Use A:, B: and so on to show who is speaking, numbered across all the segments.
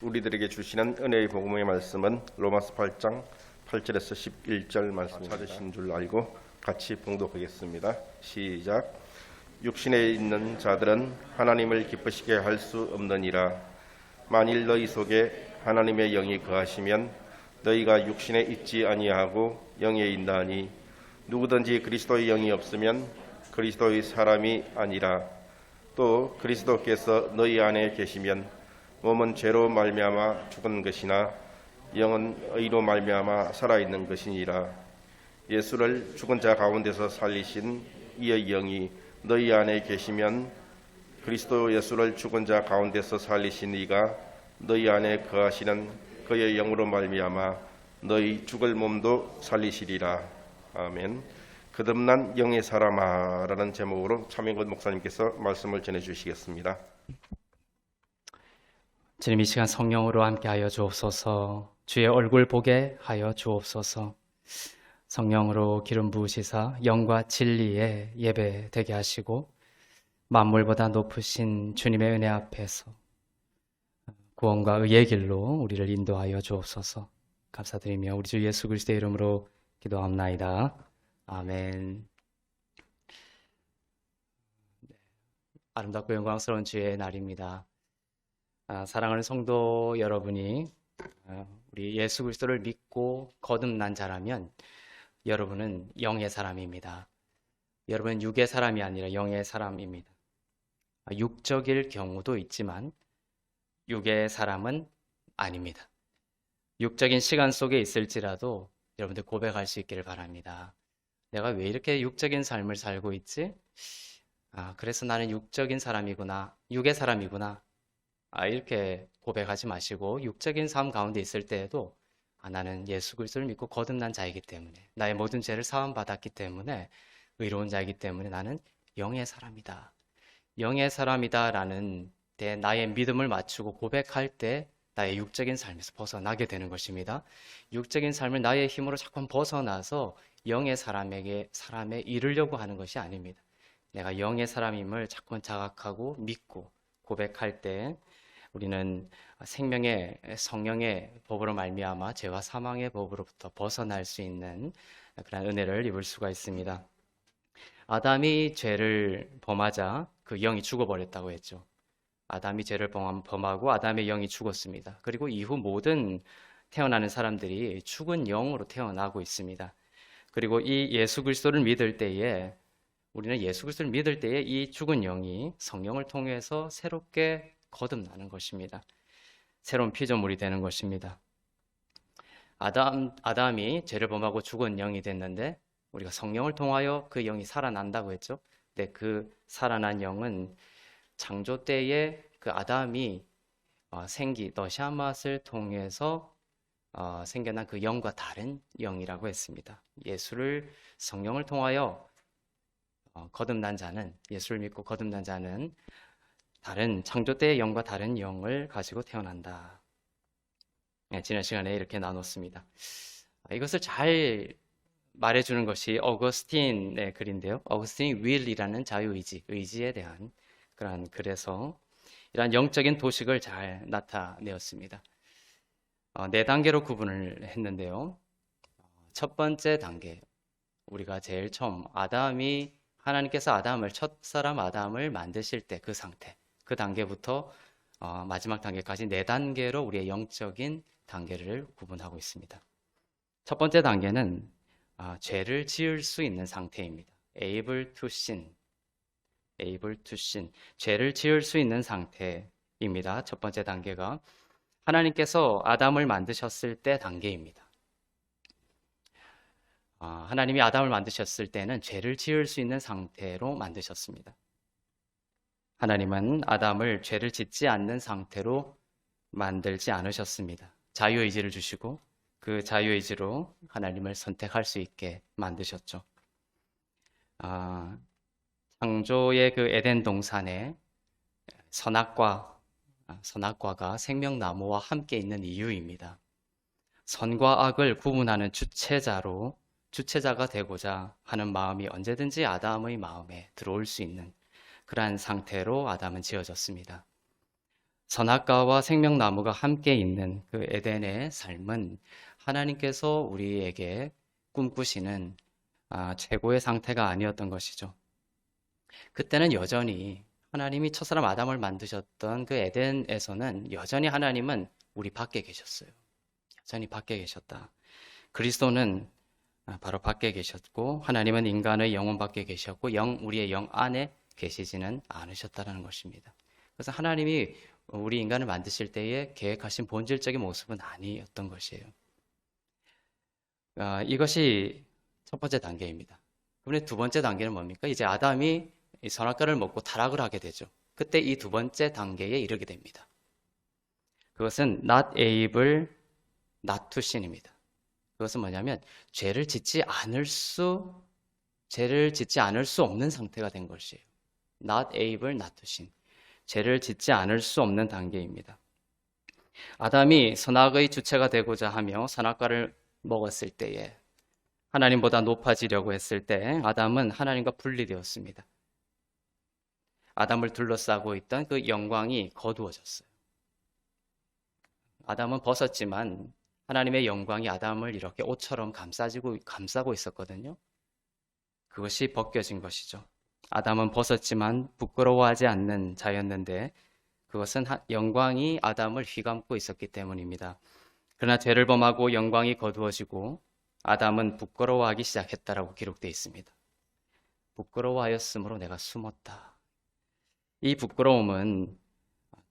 A: 우리들에게 주시는 은혜의 복음의 말씀은 로마서 8장 8절에서 11절 말씀 찾으신 줄 알고 같이 봉독하겠습니다. 시작. 육신에 있는 자들은 하나님을 기쁘시게 할 수 없느니라. 만일 너희 속에 하나님의 영이 거하시면 너희가 육신에 있지 아니하고 영에 있나니 누구든지 그리스도의 영이 없으면 그리스도의 사람이 아니라. 또 그리스도께서 너희 안에 계시면 몸은 죄로 말미암아 죽은 것이나 영은 의로 말미암아 살아있는 것이니라. 예수를 죽은 자 가운데서 살리신 이의 영이 너희 안에 계시면 그리스도 예수를 죽은 자 가운데서 살리신 이가 너희 안에 거하시는 그의 영으로 말미암아 너희 죽을 몸도 살리시리라. 아멘. 거듭난 영의 사람아 라는 제목으로 차명근 목사님께서 말씀을 전해주시겠습니다.
B: 주님, 이 시간 성령으로 함께하여 주옵소서. 주의 얼굴 보게 하여 주옵소서. 성령으로 기름 부으시사 영과 진리에 예배되게 하시고 만물보다 높으신 주님의 은혜 앞에서 구원과 의의 길로 우리를 인도하여 주옵소서. 감사드리며 우리 주 예수 그리스도의 이름으로 기도합나이다. 아멘. 아름답고 영광스러운 주의 날입니다. 사랑하는 성도 여러분이 우리 예수 그리스도를 믿고 거듭난 자라면 여러분은 영의 사람입니다. 여러분은 육의 사람이 아니라 영의 사람입니다. 육적일 경우도 있지만 육의 사람은 아닙니다. 육적인 시간 속에 있을지라도 여러분들 고백할 수 있기를 바랍니다. 내가 왜 이렇게 육적인 삶을 살고 있지? 그래서 나는 육적인 사람이구나, 육의 사람이구나. 이렇게 고백하지 마시고 육적인 삶 가운데 있을 때에도 나는 예수 그리스도를 믿고 거듭난 자이기 때문에, 나의 모든 죄를 사함받았기 때문에, 의로운 자이기 때문에 나는 영의 사람이다. 영의 사람이다 라는 데 나의 믿음을 맞추고 고백할 때 나의 육적인 삶에서 벗어나게 되는 것입니다. 육적인 삶을 나의 힘으로 자꾸 벗어나서 영의 사람에 이르려고 하는 것이 아닙니다. 내가 영의 사람임을 자꾸 자각하고 믿고 고백할 때 우리는 생명의 성령의 법으로 말미암아 죄와 사망의 법으로부터 벗어날 수 있는 그런 은혜를 입을 수가 있습니다. 아담이 죄를 범하자 그 영이 죽어버렸다고 했죠. 아담이 죄를 범하고 아담의 영이 죽었습니다. 그리고 이후 모든 태어나는 사람들이 죽은 영으로 태어나고 있습니다. 그리고 이 예수 그리스도를 믿을 때에 우리는 예수 그리스도를 믿을 때에 이 죽은 영이 성령을 통해서 새롭게 거듭나는 것입니다. 새로운 피조물이 되는 것입니다. 아담이 죄를 범하고 죽은 영이 됐는데 우리가 성령을 통하여 그 영이 살아난다고 했죠. 근데 그 살아난 영은 창조 때에 그 아담이 너시아맛을 통해서 생겨난 그 영과 다른 영이라고 했습니다. 성령을 통하여 거듭난 자는, 예수를 믿고 거듭난 자는 다른 창조 때의 영과 다른 영을 가지고 태어난다. 지난 시간에 이렇게 나눴습니다. 이것을 잘 말해주는 것이 어거스틴의 글인데요. 어거스틴이 will이라는 의지에 대한 그러한 글에서 이러한 영적인 도식을 잘 나타내었습니다. 4단계로 구분을 했는데요. 첫 번째 단계, 우리가 제일 처음 하나님께서 첫사람 아담을 만드실 때 그 상태, 그 단계부터 마지막 단계까지 4단계로 우리의 영적인 단계를 구분하고 있습니다. 첫 번째 단계는 죄를 지을 수 있는 상태입니다. able to sin. 죄를 지을 수 있는 상태입니다. 첫 번째 단계가 하나님께서 아담을 만드셨을 때 단계입니다. 하나님이 아담을 만드셨을 때는 죄를 지을 수 있는 상태로 만드셨습니다. 하나님은 아담을 죄를 짓지 않는 상태로 만들지 않으셨습니다. 자유의지를 주시고 그 자유의지로 하나님을 선택할 수 있게 만드셨죠. 창조의 그 에덴 동산에 선악과가 생명나무와 함께 있는 이유입니다. 선과 악을 구분하는 주체자가 되고자 하는 마음이 언제든지 아담의 마음에 들어올 수 있는 그러한 상태로 아담은 지어졌습니다. 선악과와 생명나무가 함께 있는 그 에덴의 삶은 하나님께서 우리에게 꿈꾸시는 최고의 상태가 아니었던 것이죠. 그때는 여전히 하나님이 첫사람 아담을 만드셨던 그 에덴에서는 여전히 하나님은 우리 밖에 계셨어요. 여전히 밖에 계셨다. 그리스도는 바로 밖에 계셨고 하나님은 인간의 영혼 밖에 계셨고 우리의 영 안에 계시지는 않으셨다는 것입니다. 그래서 하나님이 우리 인간을 만드실 때에 계획하신 본질적인 모습은 아니었던 것이에요. 이것이 첫 번째 단계입니다. 그런데 두 번째 단계는 뭡니까? 이제 아담이 이 선악과를 먹고 타락을 하게 되죠. 그때 이 두 번째 단계에 이르게 됩니다. 그것은 not able not to sin입니다. 그것은 뭐냐면 죄를 짓지 않을 수 없는 상태가 된 것이에요. not able not to sin. 죄를 짓지 않을 수 없는 단계입니다. 아담이 선악의 주체가 되고자 하며 선악과를 먹었을 때에 하나님보다 높아지려고 했을 때 아담은 하나님과 분리되었습니다. 아담을 둘러싸고 있던 그 영광이 거두어졌어요. 아담은 벗었지만 하나님의 영광이 아담을 이렇게 옷처럼 감싸고 있었거든요. 그것이 벗겨진 것이죠. 아담은 벗었지만 부끄러워하지 않는 자였는데 그것은 영광이 아담을 휘감고 있었기 때문입니다. 그러나 죄를 범하고 영광이 거두어지고 아담은 부끄러워하기 시작했다라고 기록되어 있습니다. 부끄러워하였으므로 내가 숨었다. 이 부끄러움은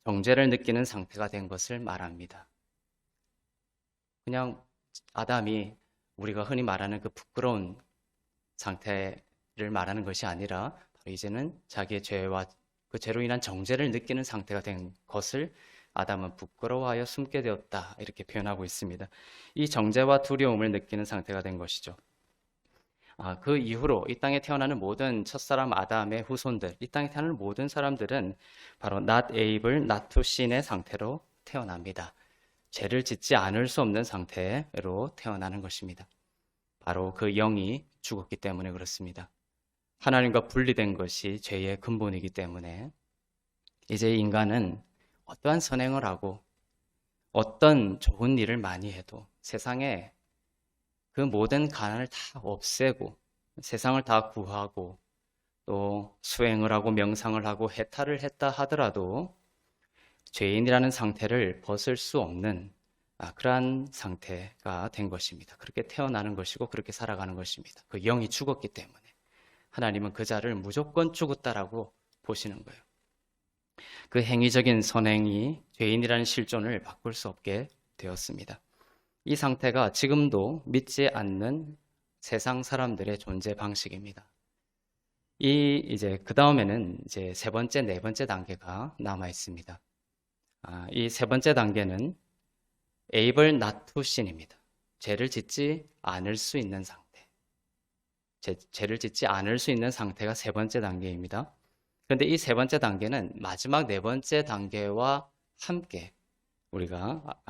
B: 정죄를 느끼는 상태가 된 것을 말합니다. 그냥 아담이 우리가 흔히 말하는 그 부끄러운 상태를 말하는 것이 아니라 바로 이제는 자기의 죄와 그 죄로 인한 정죄를 느끼는 상태가 된 것을 아담은 부끄러워하여 숨게 되었다 이렇게 표현하고 있습니다. 이 정죄와 두려움을 느끼는 상태가 된 것이죠. 그 이후로 이 땅에 태어나는 모든 첫사람 아담의 후손들, 이 땅에 태어나는 모든 사람들은 바로 not able not to sin의 상태로 태어납니다. 죄를 짓지 않을 수 없는 상태로 태어나는 것입니다. 바로 그 영이 죽었기 때문에 그렇습니다. 하나님과 분리된 것이 죄의 근본이기 때문에 이제 인간은 어떠한 선행을 하고 어떤 좋은 일을 많이 해도 세상에 그 모든 가난을 다 없애고 세상을 다 구하고 또 수행을 하고 명상을 하고 해탈을 했다 하더라도 죄인이라는 상태를 벗을 수 없는 그러한 상태가 된 것입니다. 그렇게 태어나는 것이고 그렇게 살아가는 것입니다. 그 영이 죽었기 때문에 하나님은 그 자를 무조건 죽었다라고 보시는 거예요. 그 행위적인 선행이 죄인이라는 실존을 바꿀 수 없게 되었습니다. 이 상태가 지금도 믿지 않는 세상 사람들의 존재 방식입니다. 이제 그 다음에는 이제 세 번째, 네 번째 단계가 남아 있습니다. 이 세 번째 단계는 able not to sin입니다. 죄를 짓지 않을 수 있는 상태. 죄를 짓지 않을 수 있는 상태가 세 번째 단계입니다. 그런데 이 세 번째 단계는 마지막 네 번째 단계와 함께 우리가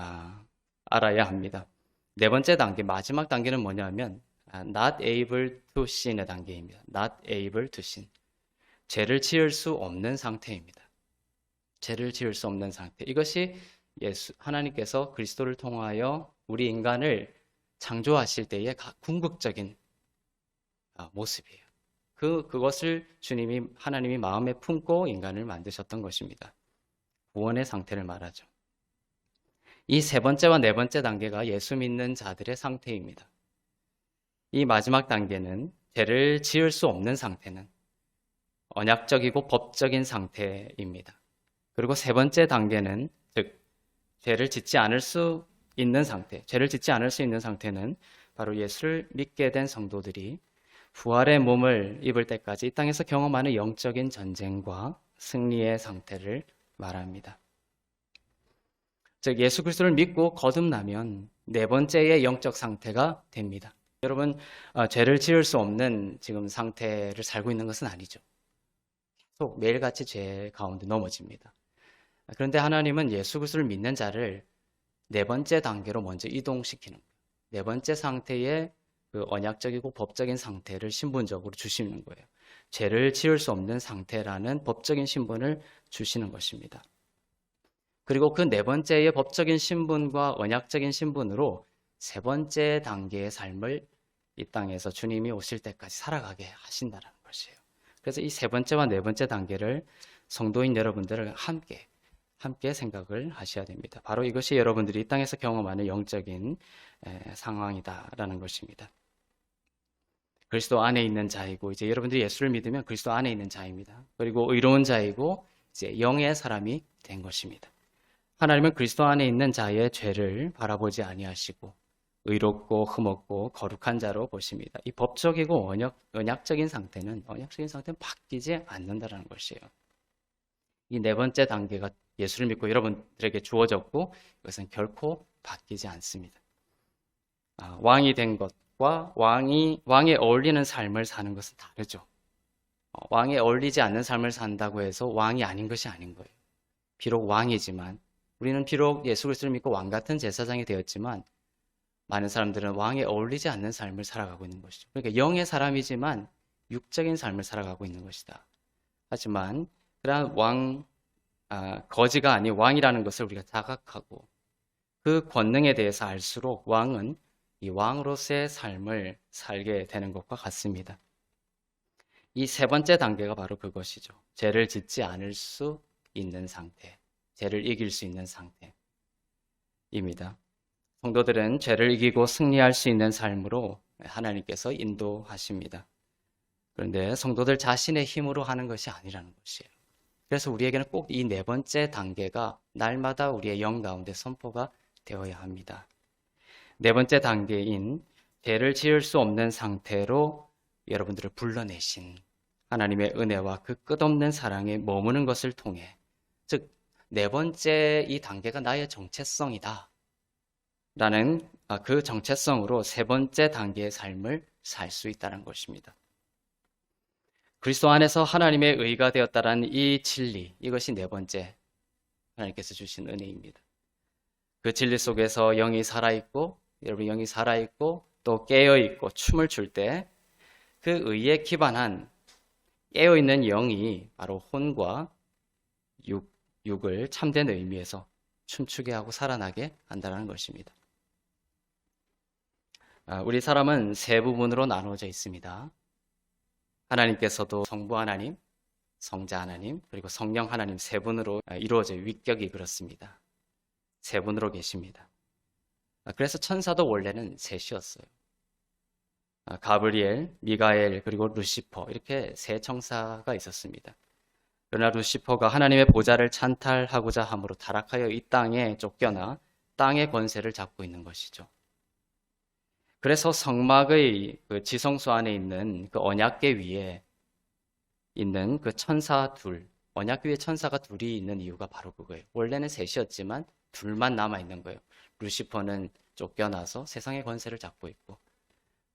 B: 알아야 합니다. 네 번째 단계, 마지막 단계는 뭐냐면 not able to sin의 단계입니다. not able to sin. 죄를 지을 수 없는 상태입니다. 죄를 지을 수 없는 상태. 이것이 하나님께서 그리스도를 통하여 우리 인간을 창조하실 때의 궁극적인 모습이에요. 그것을 하나님이 마음에 품고 인간을 만드셨던 것입니다. 구원의 상태를 말하죠. 이 세 번째와 네 번째 단계가 예수 믿는 자들의 상태입니다. 이 마지막 단계는 죄를 지을 수 없는 상태는 언약적이고 법적인 상태입니다. 그리고 세 번째 단계는 즉 죄를 짓지 않을 수 있는 상태, 죄를 짓지 않을 수 있는 상태는 바로 예수를 믿게 된 성도들이 부활의 몸을 입을 때까지 이 땅에서 경험하는 영적인 전쟁과 승리의 상태를 말합니다. 즉 예수 그리스도를 믿고 거듭나면 네 번째의 영적 상태가 됩니다. 여러분 죄를 지을 수 없는 지금 상태를 살고 있는 것은 아니죠. 계속 매일같이 죄 가운데 넘어집니다. 그런데 하나님은 예수 그리스도를 믿는 자를 네 번째 단계로 먼저 이동시키는 거예요. 네 번째 상태의 그 언약적이고 법적인 상태를 신분적으로 주시는 거예요. 죄를 지을 수 없는 상태라는 법적인 신분을 주시는 것입니다. 그리고 그 네 번째의 법적인 신분과 언약적인 신분으로 세 번째 단계의 삶을 이 땅에서 주님이 오실 때까지 살아가게 하신다는 것이에요. 그래서 이 세 번째와 네 번째 단계를 성도인 여러분들을 함께 생각을 하셔야 됩니다. 바로 이것이 여러분들이 이 땅에서 경험하는 영적인 상황이다라는 것입니다. 그리스도 안에 있는 자이고, 이제 여러분들이 예수를 믿으면 그리스도 안에 있는 자입니다. 그리고 의로운 자이고 이제 영의 사람이 된 것입니다. 하나님은 그리스도 안에 있는 자의 죄를 바라보지 아니하시고 의롭고 흠없고 거룩한 자로 보십니다. 이 법적이고 언약적인 상태는 바뀌지 않는다는 것이에요. 이 네 번째 단계가 예수를 믿고 여러분들에게 주어졌고 이것은 결코 바뀌지 않습니다. 왕이 된 것과 왕에 어울리는 삶을 사는 것은 다르죠. 왕에 어울리지 않는 삶을 산다고 해서 왕이 아닌 것이 아닌 거예요. 비록 왕이지만 우리는 비록 예수 그리스도를 믿고 왕 같은 제사장이 되었지만 많은 사람들은 왕에 어울리지 않는 삶을 살아가고 있는 것이죠. 그러니까 영의 사람이지만 육적인 삶을 살아가고 있는 것이다. 하지만 그러한 거지가 아닌 왕이라는 것을 우리가 자각하고 그 권능에 대해서 알수록 왕은 이 왕으로서의 삶을 살게 되는 것과 같습니다. 이 세 번째 단계가 바로 그것이죠. 죄를 짓지 않을 수 있는 상태, 죄를 이길 수 있는 상태입니다. 성도들은 죄를 이기고 승리할 수 있는 삶으로 하나님께서 인도하십니다. 그런데 성도들 자신의 힘으로 하는 것이 아니라는 것이에요. 그래서 우리에게는 꼭 이 네 번째 단계가 날마다 우리의 영 가운데 선포가 되어야 합니다. 네 번째 단계인 죄를 지을 수 없는 상태로 여러분들을 불러내신 하나님의 은혜와 그 끝없는 사랑에 머무는 것을 통해, 즉 네 번째 이 단계가 나의 정체성이다 라는 그 정체성으로 세 번째 단계의 삶을 살 수 있다는 것입니다. 그리스도 안에서 하나님의 의가 되었다라는 이 진리, 이것이 네 번째 하나님께서 주신 은혜입니다. 그 진리 속에서 영이 살아있고, 여러분 영이 살아있고 또 깨어있고 춤을 출 때 그 의에 기반한 깨어있는 영이 바로 혼과 육을 참된 의미에서 춤추게 하고 살아나게 한다는 것입니다. 우리 사람은 세 부분으로 나누어져 있습니다. 하나님께서도 성부 하나님, 성자 하나님, 그리고 성령 하나님 세 분으로 이루어져 위격이 그렇습니다. 세 분으로 계십니다. 그래서 천사도 원래는 셋이었어요. 가브리엘, 미가엘, 그리고 루시퍼, 이렇게 세 천사가 있었습니다. 그러나 루시퍼가 하나님의 보좌를 찬탈하고자 함으로 타락하여 이 땅에 쫓겨나 땅의 권세를 잡고 있는 것이죠. 그래서 성막의 그 지성소 안에 있는 그 언약궤 위에 있는 그 천사 둘, 언약궤 위에 천사가 둘이 있는 이유가 바로 그거예요. 원래는 셋이었지만 둘만 남아 있는 거예요. 루시퍼는 쫓겨나서 세상의 권세를 잡고 있고,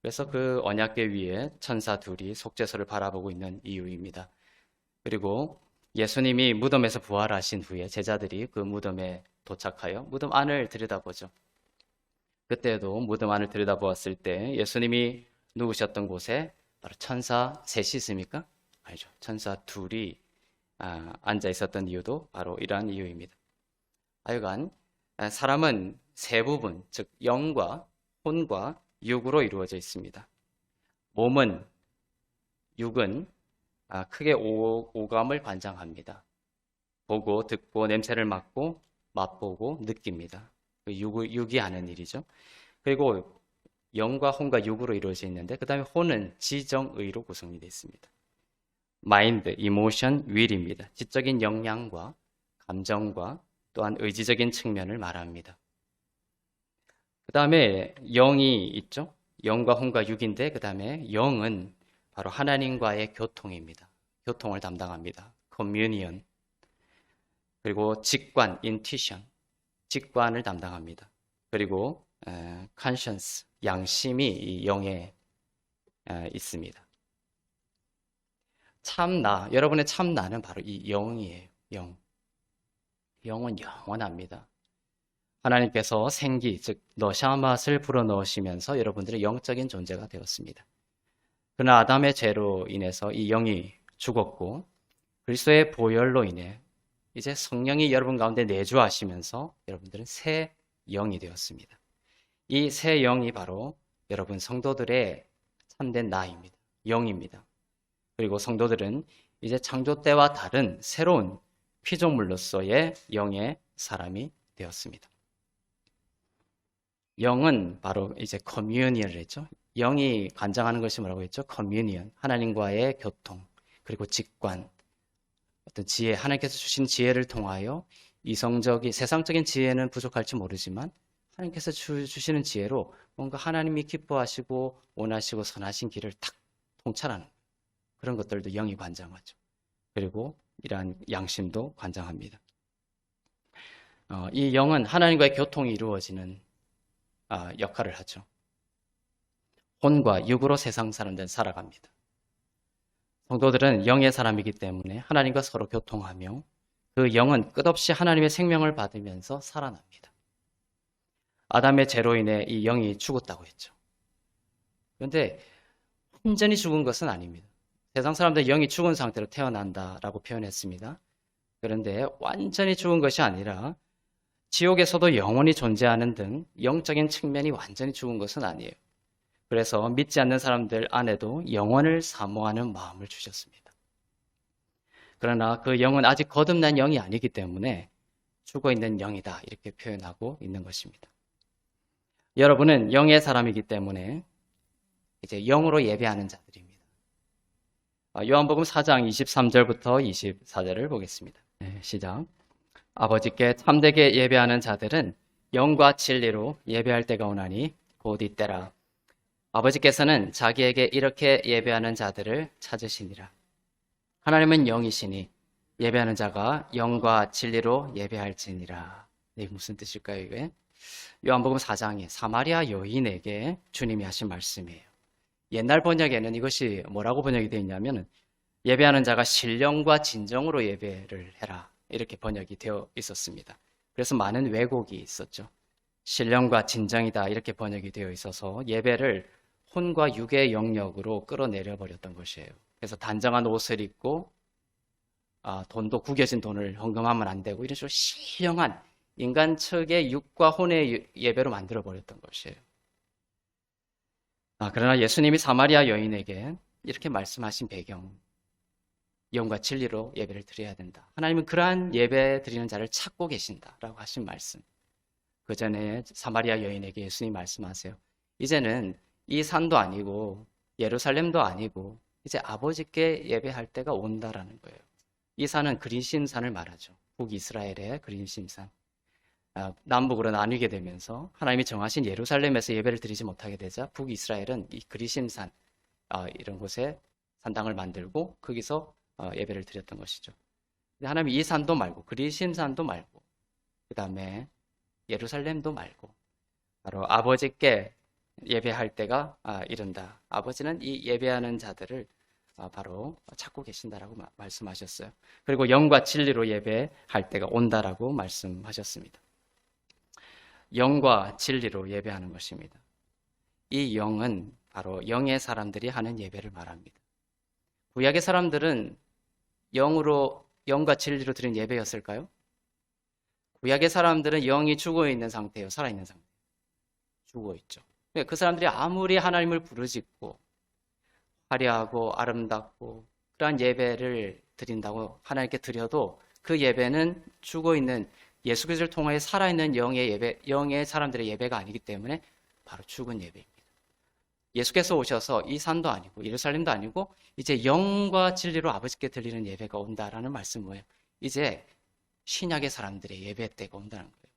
B: 그래서 그 언약궤 위에 천사 둘이 속죄소를 바라보고 있는 이유입니다. 그리고 예수님이 무덤에서 부활하신 후에 제자들이 그 무덤에 도착하여 무덤 안을 들여다보죠. 그때도 무덤 안을 들여다보았을 때 예수님이 누우셨던 곳에 바로 천사 셋이 있습니까? 아니죠. 천사 둘이 앉아 있었던 이유도 바로 이러한 이유입니다. 하여간 사람은 세 부분, 즉 영과 혼과 육으로 이루어져 있습니다. 몸은, 육은 크게 오감을 관장합니다. 보고, 듣고, 냄새를 맡고, 맛보고, 느낍니다. 육이 하는 일이죠. 그리고 영과 혼과 육으로 이루어져 있는데, 그 다음에 혼은 지정의로 구성이 되어 있습니다. 마인드, 이모션, 윌입니다. 지적인 역량과 감정과 또한 의지적인 측면을 말합니다. 그 다음에 영이 있죠. 영과 혼과 육인데 그 다음에 영은 바로 하나님과의 교통입니다. 교통을 담당합니다. 커뮤니언. 그리고 직관, 인투이션, 직관을 담당합니다. 그리고 conscience, 양심이 이 영에 있습니다. 참나, 여러분의 참나는 바로 이 영이에요. 영은 영원합니다. 하나님께서 생기, 즉 너샤맛을 불어넣으시면서 여러분들의 영적인 존재가 되었습니다. 그러나 아담의 죄로 인해서 이 영이 죽었고 그리스도의 보혈로 인해 이제 성령이 여러분 가운데 내주하시면서 여러분들은 새 영이 되었습니다. 이 새 영이 바로 여러분 성도들의 참된 나입니다. 영입니다. 그리고 성도들은 이제 창조 때와 다른 새로운 피조물로서의 영의 사람이 되었습니다. 영은 바로 이제 커뮤니언을 했죠. 영이 관장하는 것이 뭐라고 했죠? 커뮤니언, 하나님과의 교통, 그리고 직관, 어떤 지혜, 하나님께서 주신 지혜를 통하여 이성적인, 세상적인 지혜는 부족할지 모르지만 하나님께서 주시는 지혜로 뭔가 하나님이 기뻐하시고 원하시고 선하신 길을 탁 통찰하는 그런 것들도 영이 관장하죠. 그리고 이러한 양심도 관장합니다. 이 영은 하나님과의 교통이 이루어지는 역할을 하죠. 혼과 육으로 세상 사람들은 살아갑니다. 성도들은 영의 사람이기 때문에 하나님과 서로 교통하며 그 영은 끝없이 하나님의 생명을 받으면서 살아납니다. 아담의 죄로 인해 이 영이 죽었다고 했죠. 그런데 완전히 죽은 것은 아닙니다. 세상 사람들은 영이 죽은 상태로 태어난다라고 표현했습니다. 그런데 완전히 죽은 것이 아니라 지옥에서도 영원히 존재하는 등 영적인 측면이 완전히 죽은 것은 아니에요. 그래서 믿지 않는 사람들 안에도 영원을 사모하는 마음을 주셨습니다. 그러나 그 영은 아직 거듭난 영이 아니기 때문에 죽어있는 영이다 이렇게 표현하고 있는 것입니다. 여러분은 영의 사람이기 때문에 이제 영으로 예배하는 자들입니다. 요한복음 4장 23절부터 24절을 보겠습니다. 시작. 아버지께 참되게 예배하는 자들은 영과 진리로 예배할 때가 오나니 곧 이때라. 아버지께서는 자기에게 이렇게 예배하는 자들을 찾으시니라. 하나님은 영이시니 예배하는 자가 영과 진리로 예배할지니라. 이게 무슨 뜻일까요, 이게? 요한복음 4장에 사마리아 여인에게 주님이 하신 말씀이에요. 옛날 번역에는 이것이 뭐라고 번역이 되어 있냐면 예배하는 자가 신령과 진정으로 예배를 해라 이렇게 번역이 되어 있었습니다. 그래서 많은 왜곡이 있었죠. 신령과 진정이다 이렇게 번역이 되어 있어서 예배를 혼과 육의 영역으로 끌어내려 버렸던 것이에요. 그래서 단정한 옷을 입고 돈도 구겨진 돈을 헌금하면 안 되고 이런 식으로 신령한 인간 측의 육과 혼의 예배로 만들어 버렸던 것이에요. 그러나 예수님이 사마리아 여인에게 이렇게 말씀하신 배경, 영과 진리로 예배를 드려야 된다. 하나님은 그러한 예배 드리는 자를 찾고 계신다라고 하신 말씀. 그 전에 사마리아 여인에게 예수님이 말씀하세요. 이제는 이 산도 아니고 예루살렘도 아니고 이제 아버지께 예배할 때가 온다라는 거예요. 이 산은 그리심산을 말하죠. 북이스라엘의 그리심산. 남북으로 나뉘게 되면서 하나님이 정하신 예루살렘에서 예배를 드리지 못하게 되자 북이스라엘은 이 그리심산 이런 곳에 산당을 만들고 거기서 예배를 드렸던 것이죠. 하나님이 이 산도 말고 그리심산도 말고 그 다음에 예루살렘도 말고 바로 아버지께 예배할 때가 이른다. 아버지는 이 예배하는 자들을 바로 찾고 계신다라고 말씀하셨어요. 그리고 영과 진리로 예배할 때가 온다라고 말씀하셨습니다. 영과 진리로 예배하는 것입니다. 이 영은 바로 영의 사람들이 하는 예배를 말합니다. 구약의 사람들은 영과 진리로 드린 예배였을까요? 구약의 사람들은 영이 죽어있는 상태예요. 살아있는 상태. 죽어있죠. 그 사람들이 아무리 하나님을 부르짖고 화려하고 아름답고 그러한 예배를 드린다고 하나님께 드려도 그 예배는 죽어있는 예수 그리스도를 통하여 살아있는 영의 사람들의 예배가 아니기 때문에 바로 죽은 예배입니다. 예수께서 오셔서 이 산도 아니고 예루살렘도 아니고 이제 영과 진리로 아버지께 드리는 예배가 온다라는 말씀은 뭐예요? 이제 신약의 사람들의 예배 때가 온다는 거예요.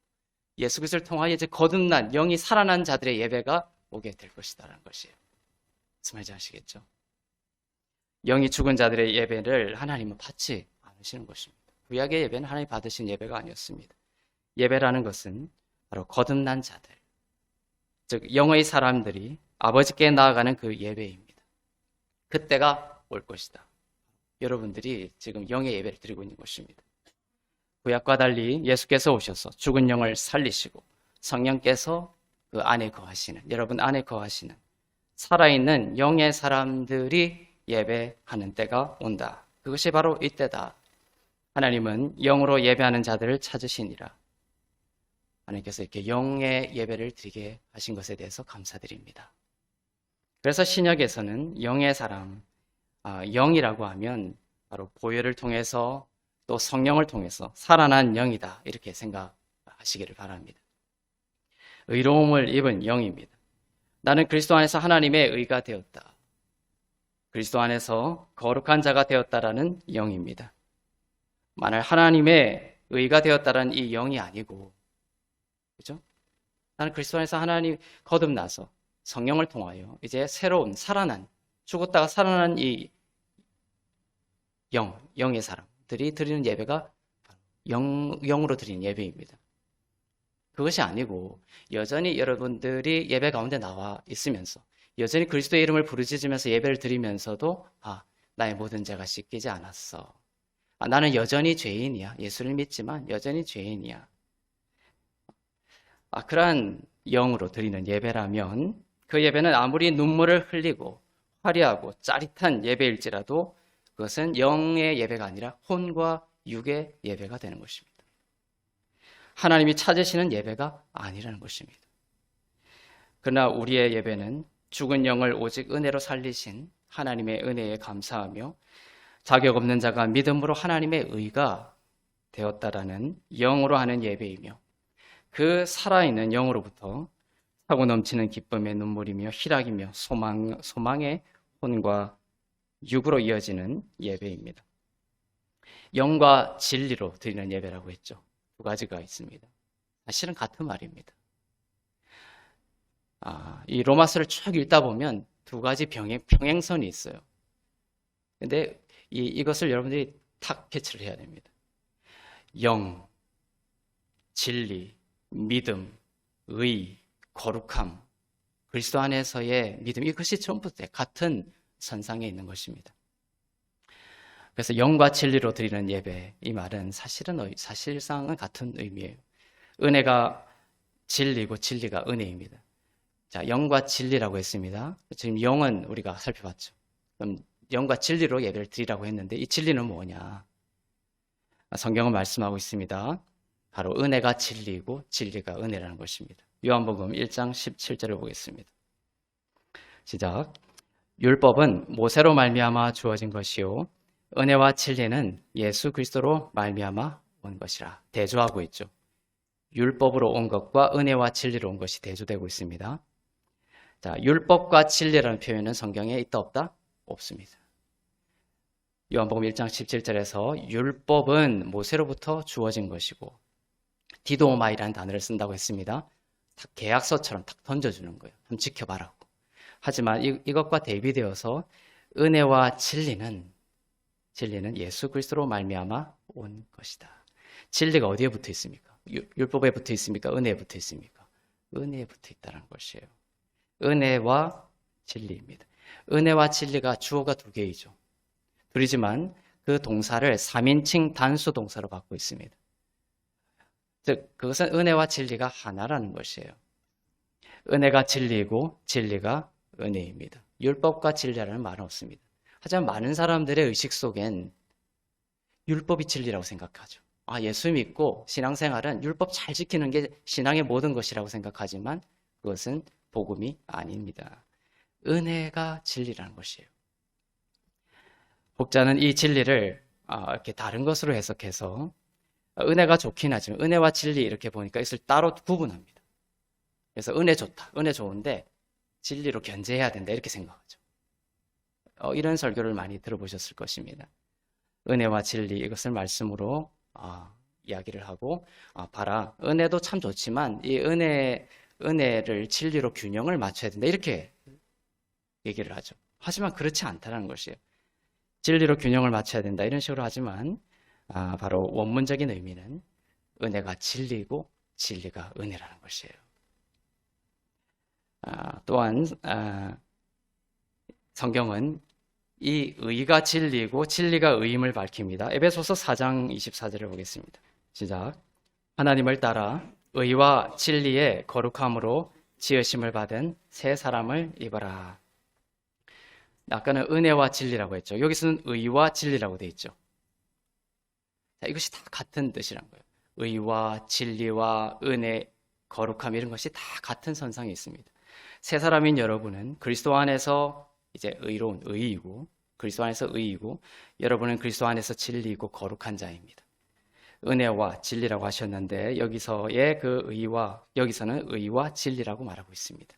B: 예수 그리스도를 통하여 이제 거듭난 영이 살아난 자들의 예배가 오게 될 것이다라는 것이에요. 무슨 말인지 아시겠죠? 영이 죽은 자들의 예배를 하나님은 받지 않으시는 것입니다. 구약의 예배는 하나님 받으신 예배가 아니었습니다. 예배라는 것은 바로 거듭난 자들, 즉 영의 사람들이 아버지께 나아가는 그 예배입니다. 그때가 올 것이다. 여러분들이 지금 영의 예배를 드리고 있는 것입니다. 구약과 달리 예수께서 오셔서 죽은 영을 살리시고 성령께서 그 안에 거하시는, 여러분 안에 거하시는 살아있는 영의 사람들이 예배하는 때가 온다. 그것이 바로 이때다. 하나님은 영으로 예배하는 자들을 찾으시니라. 하나님께서 이렇게 영의 예배를 드리게 하신 것에 대해서 감사드립니다. 그래서 신약에서는 영의 사람, 영이라고 하면 바로 보혈을 통해서 또 성령을 통해서 살아난 영이다, 이렇게 생각하시기를 바랍니다. 의로움을 입은 영입니다. 나는 그리스도 안에서 하나님의 의가 되었다. 그리스도 안에서 거룩한 자가 되었다라는 영입니다. 만약 하나님의 의가 되었다라는 이 영이 아니고, 그죠? 나는 그리스도 안에서 하나님 거듭나서 성령을 통하여 이제 새로운 살아난, 죽었다가 살아난 이 영의 사람들이 드리는 예배가 영으로 드리는 예배입니다. 그것이 아니고 여전히 여러분들이 예배 가운데 나와 있으면서 여전히 그리스도의 이름을 부르짖으면서 예배를 드리면서도 나의 모든 죄가 씻기지 않았어. 나는 여전히 죄인이야. 예수를 믿지만 여전히 죄인이야. 그러한 영으로 드리는 예배라면 그 예배는 아무리 눈물을 흘리고 화려하고 짜릿한 예배일지라도 그것은 영의 예배가 아니라 혼과 육의 예배가 되는 것입니다. 하나님이 찾으시는 예배가 아니라는 것입니다. 그러나 우리의 예배는 죽은 영을 오직 은혜로 살리신 하나님의 은혜에 감사하며 자격 없는 자가 믿음으로 하나님의 의가 되었다라는 영으로 하는 예배이며 그 살아있는 영으로부터 사고 넘치는 기쁨의 눈물이며 희락이며 소망의 혼과 육으로 이어지는 예배입니다. 영과 진리로 드리는 예배라고 했죠. 두 가지가 있습니다. 사실은 같은 말입니다. 이 로마서를 쭉 읽다 보면 두 가지 평행선이 있어요. 근데 이것을 여러분들이 탁 캐치를 해야 됩니다. 영, 진리, 믿음, 의, 거룩함, 그리스도 안에서의 믿음, 이것이 전부 같은 선상에 있는 것입니다. 그래서 영과 진리로 드리는 예배, 이 말은 사실상은 같은 의미예요. 은혜가 진리고 진리가 은혜입니다. 자, 영과 진리라고 했습니다. 지금 영은 우리가 살펴봤죠. 그럼 영과 진리로 예배를 드리라고 했는데 이 진리는 뭐냐? 성경은 말씀하고 있습니다. 바로 은혜가 진리이고 진리가 은혜라는 것입니다. 요한복음 1장 17절을 보겠습니다. 시작. 율법은 모세로 말미암아 주어진 것이요 은혜와 진리는 예수 그리스도로 말미암아 온 것이라. 대조하고 있죠. 율법으로 온 것과 은혜와 진리로 온 것이 대조되고 있습니다. 자, 율법과 진리라는 표현은 성경에 있다 없다? 없습니다. 요한복음 1장 17절에서 율법은 모세로부터 주어진 것이고 디도마이라는 단어를 쓴다고 했습니다. 딱 계약서처럼 딱 던져주는 거예요. 한번 지켜봐라고. 하지만 이것과 대비되어서 은혜와 진리는 예수 그리스도로 말미암아 온 것이다. 진리가 어디에 붙어 있습니까? 율법에 붙어 있습니까? 은혜에 붙어 있습니까? 은혜에 붙어 있다는 것이에요. 은혜와 진리입니다. 은혜와 진리가 주어가 두 개이죠. 둘이지만 그 동사를 3인칭 단수 동사로 갖고 있습니다. 즉 그것은 은혜와 진리가 하나라는 것이에요. 은혜가 진리이고 진리가 은혜입니다. 율법과 진리라는 말은 없습니다. 하지만 많은 사람들의 의식 속엔 율법이 진리라고 생각하죠. 예수 믿고 신앙생활은 율법 잘 지키는 게 신앙의 모든 것이라고 생각하지만 그것은 복음이 아닙니다. 은혜가 진리라는 것이에요. 복자는 이 진리를 이렇게 다른 것으로 해석해서 은혜가 좋긴 하지만 은혜와 진리 이렇게 보니까 이것을 따로 구분합니다. 그래서 은혜 좋다, 은혜 좋은데 진리로 견제해야 된다 이렇게 생각하죠. 이런 설교를 많이 들어보셨을 것입니다. 은혜와 진리 이것을 말씀으로 이야기를 하고 봐라, 은혜도 참 좋지만 이 은혜를 진리로 균형을 맞춰야 된다 이렇게 얘기를 하죠. 하지만 그렇지 않다는 것이에요. 진리로 균형을 맞춰야 된다 이런 식으로 하지만 바로 원문적인 의미는 은혜가 진리고 진리가 은혜라는 것이에요. 또한 성경은 이 의가 진리고 진리가 의임을 밝힙니다. 에베소서 4장 24절을 보겠습니다. 시작. 하나님을 따라 의와 진리의 거룩함으로 지으심을 받은 새 사람을 입어라. 아까는 은혜와 진리라고 했죠. 여기서는 의와 진리라고 돼 있죠. 자, 이것이 다 같은 뜻이란 거예요. 의와 진리와 은혜, 거룩함 이런 것이 다 같은 선상에 있습니다. 새 사람인 여러분은 그리스도 안에서 이제 의로운 의이고 그리스도 안에서 의이고 여러분은 그리스도 안에서 진리이고 거룩한 자입니다. 은혜와 진리라고 하셨는데 여기서의 그 의와 여기서는 의와 진리라고 말하고 있습니다.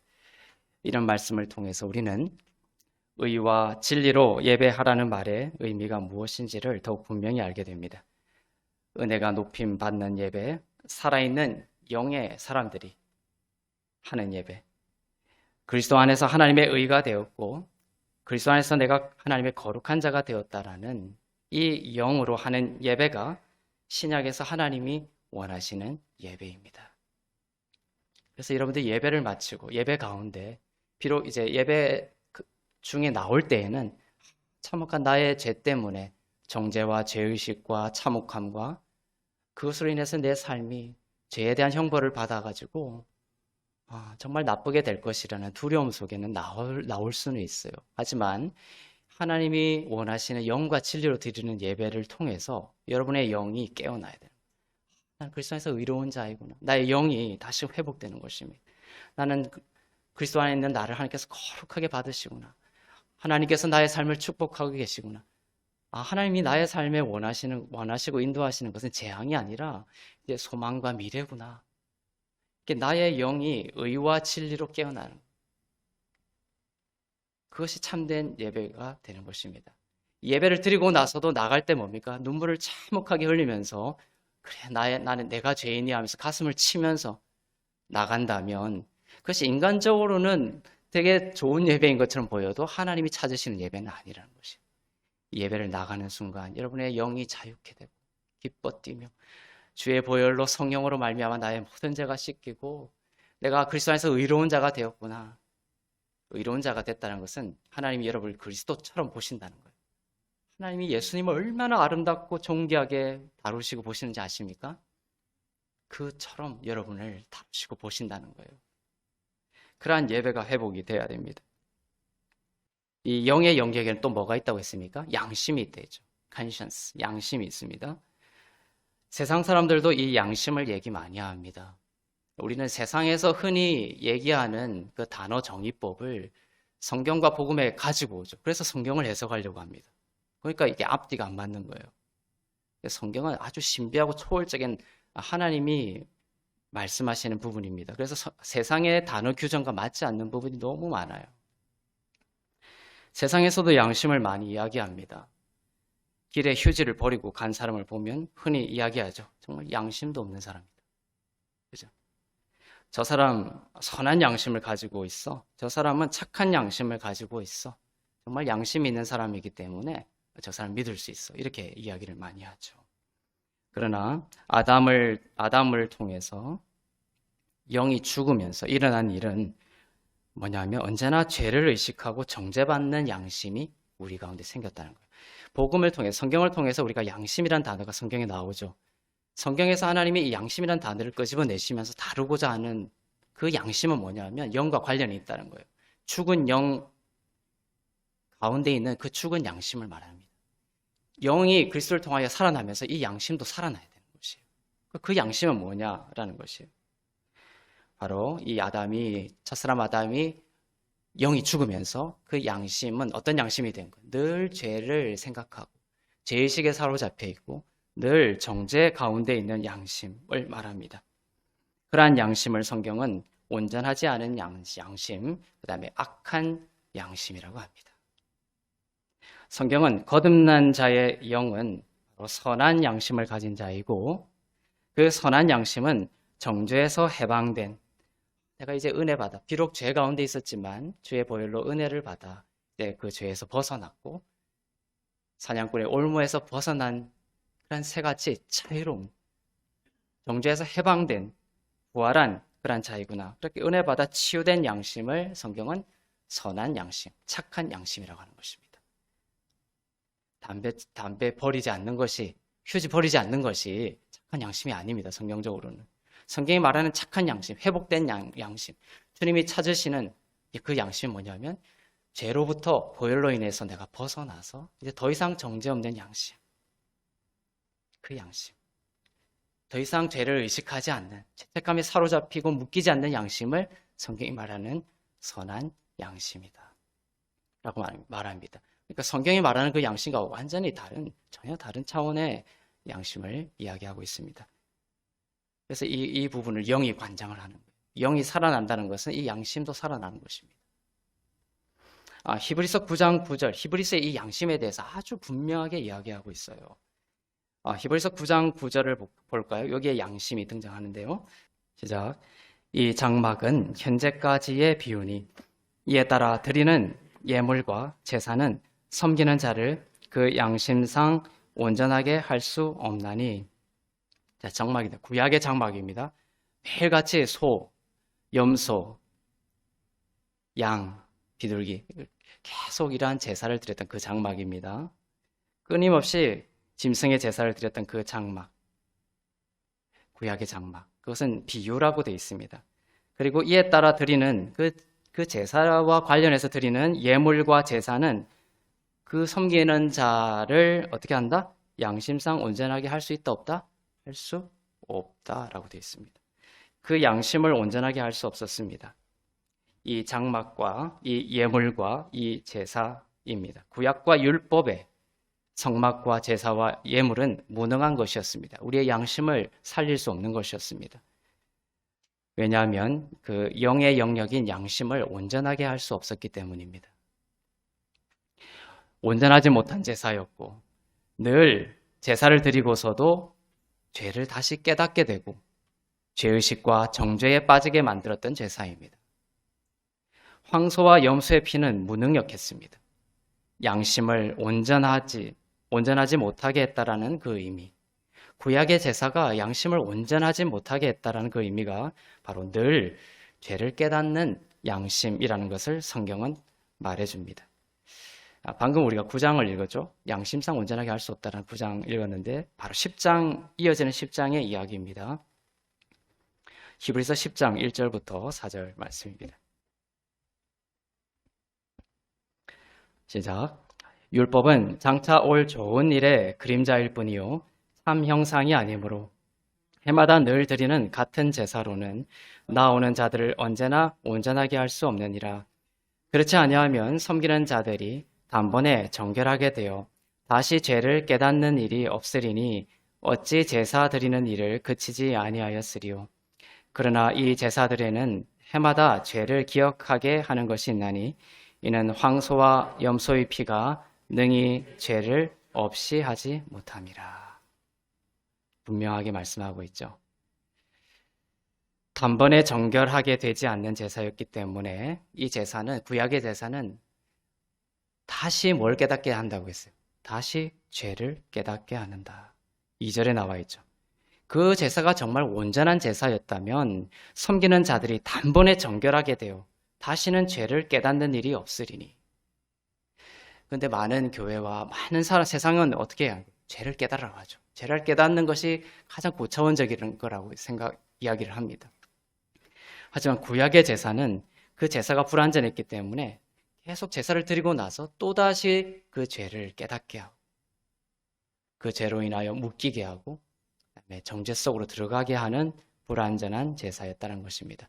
B: 이런 말씀을 통해서 우리는 의와 진리로 예배하라는 말의 의미가 무엇인지를 더욱 분명히 알게 됩니다. 은혜가 높임 받는 예배, 살아있는 영의 사람들이 하는 예배, 그리스도 안에서 하나님의 의가 되었고 그리스도 안에서 내가 하나님의 거룩한 자가 되었다라는 이 영으로 하는 예배가 신약에서 하나님이 원하시는 예배입니다. 그래서 여러분들 예배를 마치고 예배 가운데 비록 이제 예배 중에 나올 때에는 참혹한 나의 죄 때문에 정죄와 죄의식과 참혹함과 그것으로 인해서 내 삶이 죄에 대한 형벌을 받아가지고 정말 나쁘게 될 것이라는 두려움 속에는 나올 수는 있어요. 하지만 하나님이 원하시는 영과 진리로 드리는 예배를 통해서 여러분의 영이 깨어나야 돼요. 나는 그리스도 안에서 의로운 자이구나. 나의 영이 다시 회복되는 것입니다. 나는 그리스도 안에 있는 나를 하나님께서 거룩하게 받으시구나. 하나님께서 나의 삶을 축복하고 계시구나. 하나님이 나의 삶에 원하시고 인도하시는 것은 재앙이 아니라 이제 소망과 미래구나. 나의 영이 의와 진리로 깨어나는 것. 그것이 참된 예배가 되는 것입니다. 예배를 드리고 나서도 나갈 때 뭡니까? 눈물을 참혹하게 흘리면서 그래 나는 내가 죄인이야 하면서 가슴을 치면서 나간다면 그것이 인간적으로는 되게 좋은 예배인 것처럼 보여도 하나님이 찾으시는 예배는 아니라는 것이에요. 예배를 나가는 순간 여러분의 영이 자유케 되고 기뻐 뛰며 주의 보혈로 성령으로 말미암아 나의 모든 죄가 씻기고 내가 그리스도 안에서 의로운 자가 되었구나. 의로운 자가 됐다는 것은 하나님이 여러분을 그리스도처럼 보신다는 거예요. 하나님이 예수님을 얼마나 아름답고 존귀하게 다루시고 보시는지 아십니까? 그처럼 여러분을 다루시고 보신다는 거예요. 그러한 예배가 회복이 돼야 됩니다. 이 영의 영역에는 또 뭐가 있다고 했습니까? 양심이 있대죠. conscience, 양심이 있습니다. 세상 사람들도 이 양심을 얘기 많이 합니다. 우리는 세상에서 흔히 얘기하는 그 단어 정의법을 성경과 복음에 가지고 오죠. 그래서 성경을 해석하려고 합니다. 그러니까 이게 앞뒤가 안 맞는 거예요. 성경은 아주 신비하고 초월적인 하나님이 말씀하시는 부분입니다. 그래서 세상의 단어 규정과 맞지 않는 부분이 너무 많아요. 세상에서도 양심을 많이 이야기합니다. 길에 휴지를 버리고 간 사람을 보면 흔히 이야기하죠. 정말 양심도 없는 사람이다. 그죠? 저 사람 선한 양심을 가지고 있어. 저 사람은 착한 양심을 가지고 있어. 정말 양심이 있는 사람이기 때문에 저 사람 믿을 수 있어. 이렇게 이야기를 많이 하죠. 그러나 아담을 통해서 영이 죽으면서 일어난 일은 뭐냐면 언제나 죄를 의식하고 정죄받는 양심이 우리 가운데 생겼다는 거예요. 복음을 통해 성경을 통해서 우리가 양심이란 단어가 성경에 나오죠. 성경에서 하나님이 이 양심이란 단어를 끄집어내시면서 다루고자 하는 그 양심은 뭐냐면 영과 관련이 있다는 거예요. 죽은 영 가운데 있는 그 죽은 양심을 말합니다. 영이 그리스도를 통하여 살아나면서 이 양심도 살아나야 되는 것이에요. 그 양심은 뭐냐라는 것이에요. 바로 이 첫사람 아담이 영이 죽으면서 그 양심은 어떤 양심이 된 거예요? 늘 죄를 생각하고 죄의식에 사로잡혀 있고 늘 정죄 가운데 있는 양심을 말합니다. 그러한 양심을 성경은 온전하지 않은 양심, 그 다음에 악한 양심이라고 합니다. 성경은 거듭난 자의 영은 바로 선한 양심을 가진 자이고 그 선한 양심은 정죄에서 해방된 내가 이제 은혜 받아 비록 죄 가운데 있었지만 주의 보혈로 은혜를 받아 이제 그 죄에서 벗어났고 사냥꾼의 올무에서 벗어난 그런 새같이 자유로운 정죄에서 해방된 부활한 그런 자이구나. 그렇게 은혜 받아 치유된 양심을 성경은 선한 양심, 착한 양심이라고 하는 것입니다. 담배 버리지 않는 것이 휴지 버리지 않는 것이 착한 양심이 아닙니다. 성경적으로는. 성경이 말하는 착한 양심, 회복된 양심, 주님이 찾으시는 그 양심이 뭐냐면 죄로부터 보혈로 인해서 내가 벗어나서 이제 더 이상 정죄 없는 양심. 그 양심. 더 이상 죄를 의식하지 않는, 죄책감에 사로잡히고 묶이지 않는 양심을 성경이 말하는 선한 양심이다 라고 말합니다. 그러니까 성경이 말하는 그 양심과 완전히 전혀 다른 차원의 양심을 이야기하고 있습니다. 그래서 이 부분을 영이 관장을 하는 거예요. 영이 살아난다는 것은 이 양심도 살아나는 것입니다. 히브리서 9장 9절, 히브리서의 이 양심에 대해서 아주 분명하게 이야기하고 있어요. 히브리서 9장 9절을 볼까요? 여기에 양심이 등장하는데요. 시작. 이 장막은 현재까지의 비유니 이에 따라 드리는 예물과 제사는 섬기는 자를 그 양심상 온전하게 할 수 없나니. 자, 장막이다. 구약의 장막입니다. 매일같이 소, 염소, 양, 비둘기 계속 이러한 제사를 드렸던 그 장막입니다. 끊임없이 짐승의 제사를 드렸던 그 장막, 구약의 장막, 그것은 비유라고 되어 있습니다. 그리고 이에 따라 드리는 그 제사와 관련해서 드리는 예물과 제사는 그 섬기는 자를 어떻게 한다? 양심상 온전하게 할 수 있다 없다? 할 수 없다라고 되어 있습니다. 그 양심을 온전하게 할 수 없었습니다. 이 장막과 이 예물과 이 제사입니다. 구약과 율법의 성막과 제사와 예물은 무능한 것이었습니다. 우리의 양심을 살릴 수 없는 것이었습니다. 왜냐하면 그 영의 영역인 양심을 온전하게 할 수 없었기 때문입니다. 온전하지 못한 제사였고 늘 제사를 드리고서도 죄를 다시 깨닫게 되고 죄의식과 정죄에 빠지게 만들었던 제사입니다. 황소와 염소의 피는 무능력했습니다. 양심을 온전하지 못하게 했다라는 그 의미. 구약의 제사가 양심을 온전하지 못하게 했다라는 그 의미가 바로 늘 죄를 깨닫는 양심이라는 것을 성경은 말해줍니다. 방금 우리가 9장을 읽었죠. 양심상 온전하게 할 수 없다는 9장 읽었는데 바로 10장, 이어지는 10장의 이야기입니다. 히브리서 10장 1절부터 4절 말씀입니다. 시작. 율법은 장차 올 좋은 일의 그림자일 뿐이요 참 형상이 아니므로 해마다 늘 드리는 같은 제사로는 나오는 자들을 언제나 온전하게 할 수 없느니라. 그렇지 아니하면 섬기는 자들이 단번에 정결하게 되어 다시 죄를 깨닫는 일이 없으리니 어찌 제사 드리는 일을 그치지 아니하였으리요. 그러나 이 제사들에는 해마다 죄를 기억하게 하는 것이 있나니 이는 황소와 염소의 피가 능히 죄를 없이 하지 못함이라. 분명하게 말씀하고 있죠. 단번에 정결하게 되지 않는 제사였기 때문에 이 제사는, 구약의 제사는 다시 뭘 깨닫게 한다고 했어요? 다시 죄를 깨닫게 하는다. 2절에 나와 있죠. 그 제사가 정말 온전한 제사였다면 섬기는 자들이 단번에 정결하게 되어 다시는 죄를 깨닫는 일이 없으리니. 그런데 많은 교회와 많은 세상은 어떻게 해요? 죄를 깨달으라고 하죠. 죄를 깨닫는 것이 가장 고차원적인 거라고 이야기를 합니다. 하지만 구약의 제사는 그 제사가 불완전했기 때문에 계속 제사를 드리고 나서 또다시 그 죄를 깨닫게 하고 그 죄로 인하여 묶이게 하고 그다음에 정죄 속으로 들어가게 하는 불완전한 제사였다는 것입니다.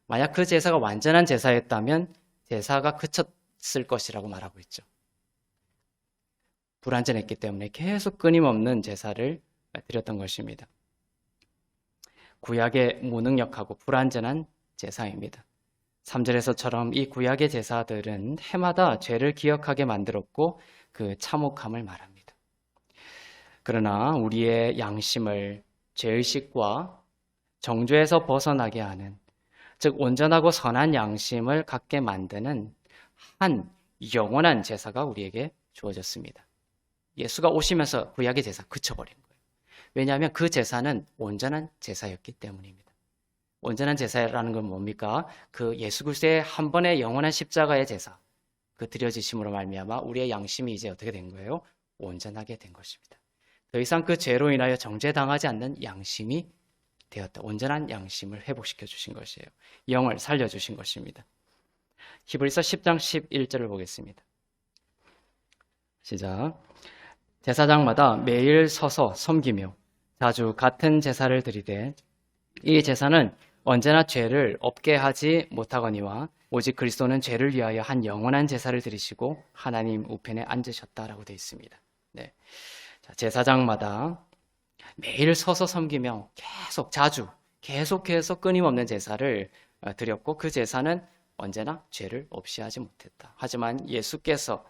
B: 만약 그 제사가 완전한 제사였다면 제사가 그쳤을 것이라고 말하고 있죠. 불완전했기 때문에 계속 끊임없는 제사를 드렸던 것입니다. 구약의 무능력하고 불완전한 제사입니다. 3절에서처럼 이 구약의 제사들은 해마다 죄를 기억하게 만들었고 그 참혹함을 말합니다. 그러나 우리의 양심을 죄의식과 정죄에서 벗어나게 하는, 즉 온전하고 선한 양심을 갖게 만드는 한 영원한 제사가 우리에게 주어졌습니다. 예수가 오시면서 구약의 제사 그쳐버린 거예요. 왜냐하면 그 제사는 온전한 제사였기 때문입니다. 온전한 제사라는 건 뭡니까? 그 예수 그리스도의 한 번의 영원한 십자가의 제사, 그 드려지심으로 말미암아 우리의 양심이 이제 어떻게 된 거예요? 온전하게 된 것입니다. 더 이상 그 죄로 인하여 정죄당하지 않는 양심이 되었다. 온전한 양심을 회복시켜 주신 것이에요. 영을 살려주신 것입니다. 히브리서 10장 11절을 보겠습니다. 시작. 제사장마다 매일 서서 섬기며 자주 같은 제사를 드리되 이 제사는 언제나 죄를 없게 하지 못하거니와 오직 그리스도는 죄를 위하여 한 영원한 제사를 드리시고 하나님 우편에 앉으셨다라고 되어 있습니다. 네. 자, 제사장마다 매일 서서 섬기며 자주 계속해서 끊임없는 제사를 드렸고 그 제사는 언제나 죄를 없이 하지 못했다. 하지만 예수께서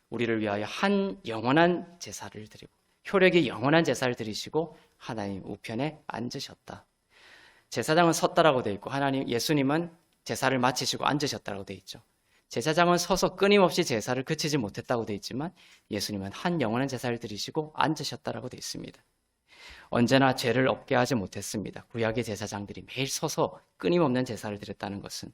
B: 우리를 위하여 한 영원한 제사를 드리고 효력이 영원한 제사를 드리시고 하나님 우편에 앉으셨다. 제사장은 섰다라고 되어 있고 예수님은 제사를 마치시고 앉으셨다라고 되어 있죠. 제사장은 서서 끊임없이 제사를 그치지 못했다고 되어 있지만 예수님은 한 영원한 제사를 드리시고 앉으셨다라고 되어 있습니다. 언제나 죄를 없게 하지 못했습니다. 구약의 제사장들이 매일 서서 끊임없는 제사를 드렸다는 것은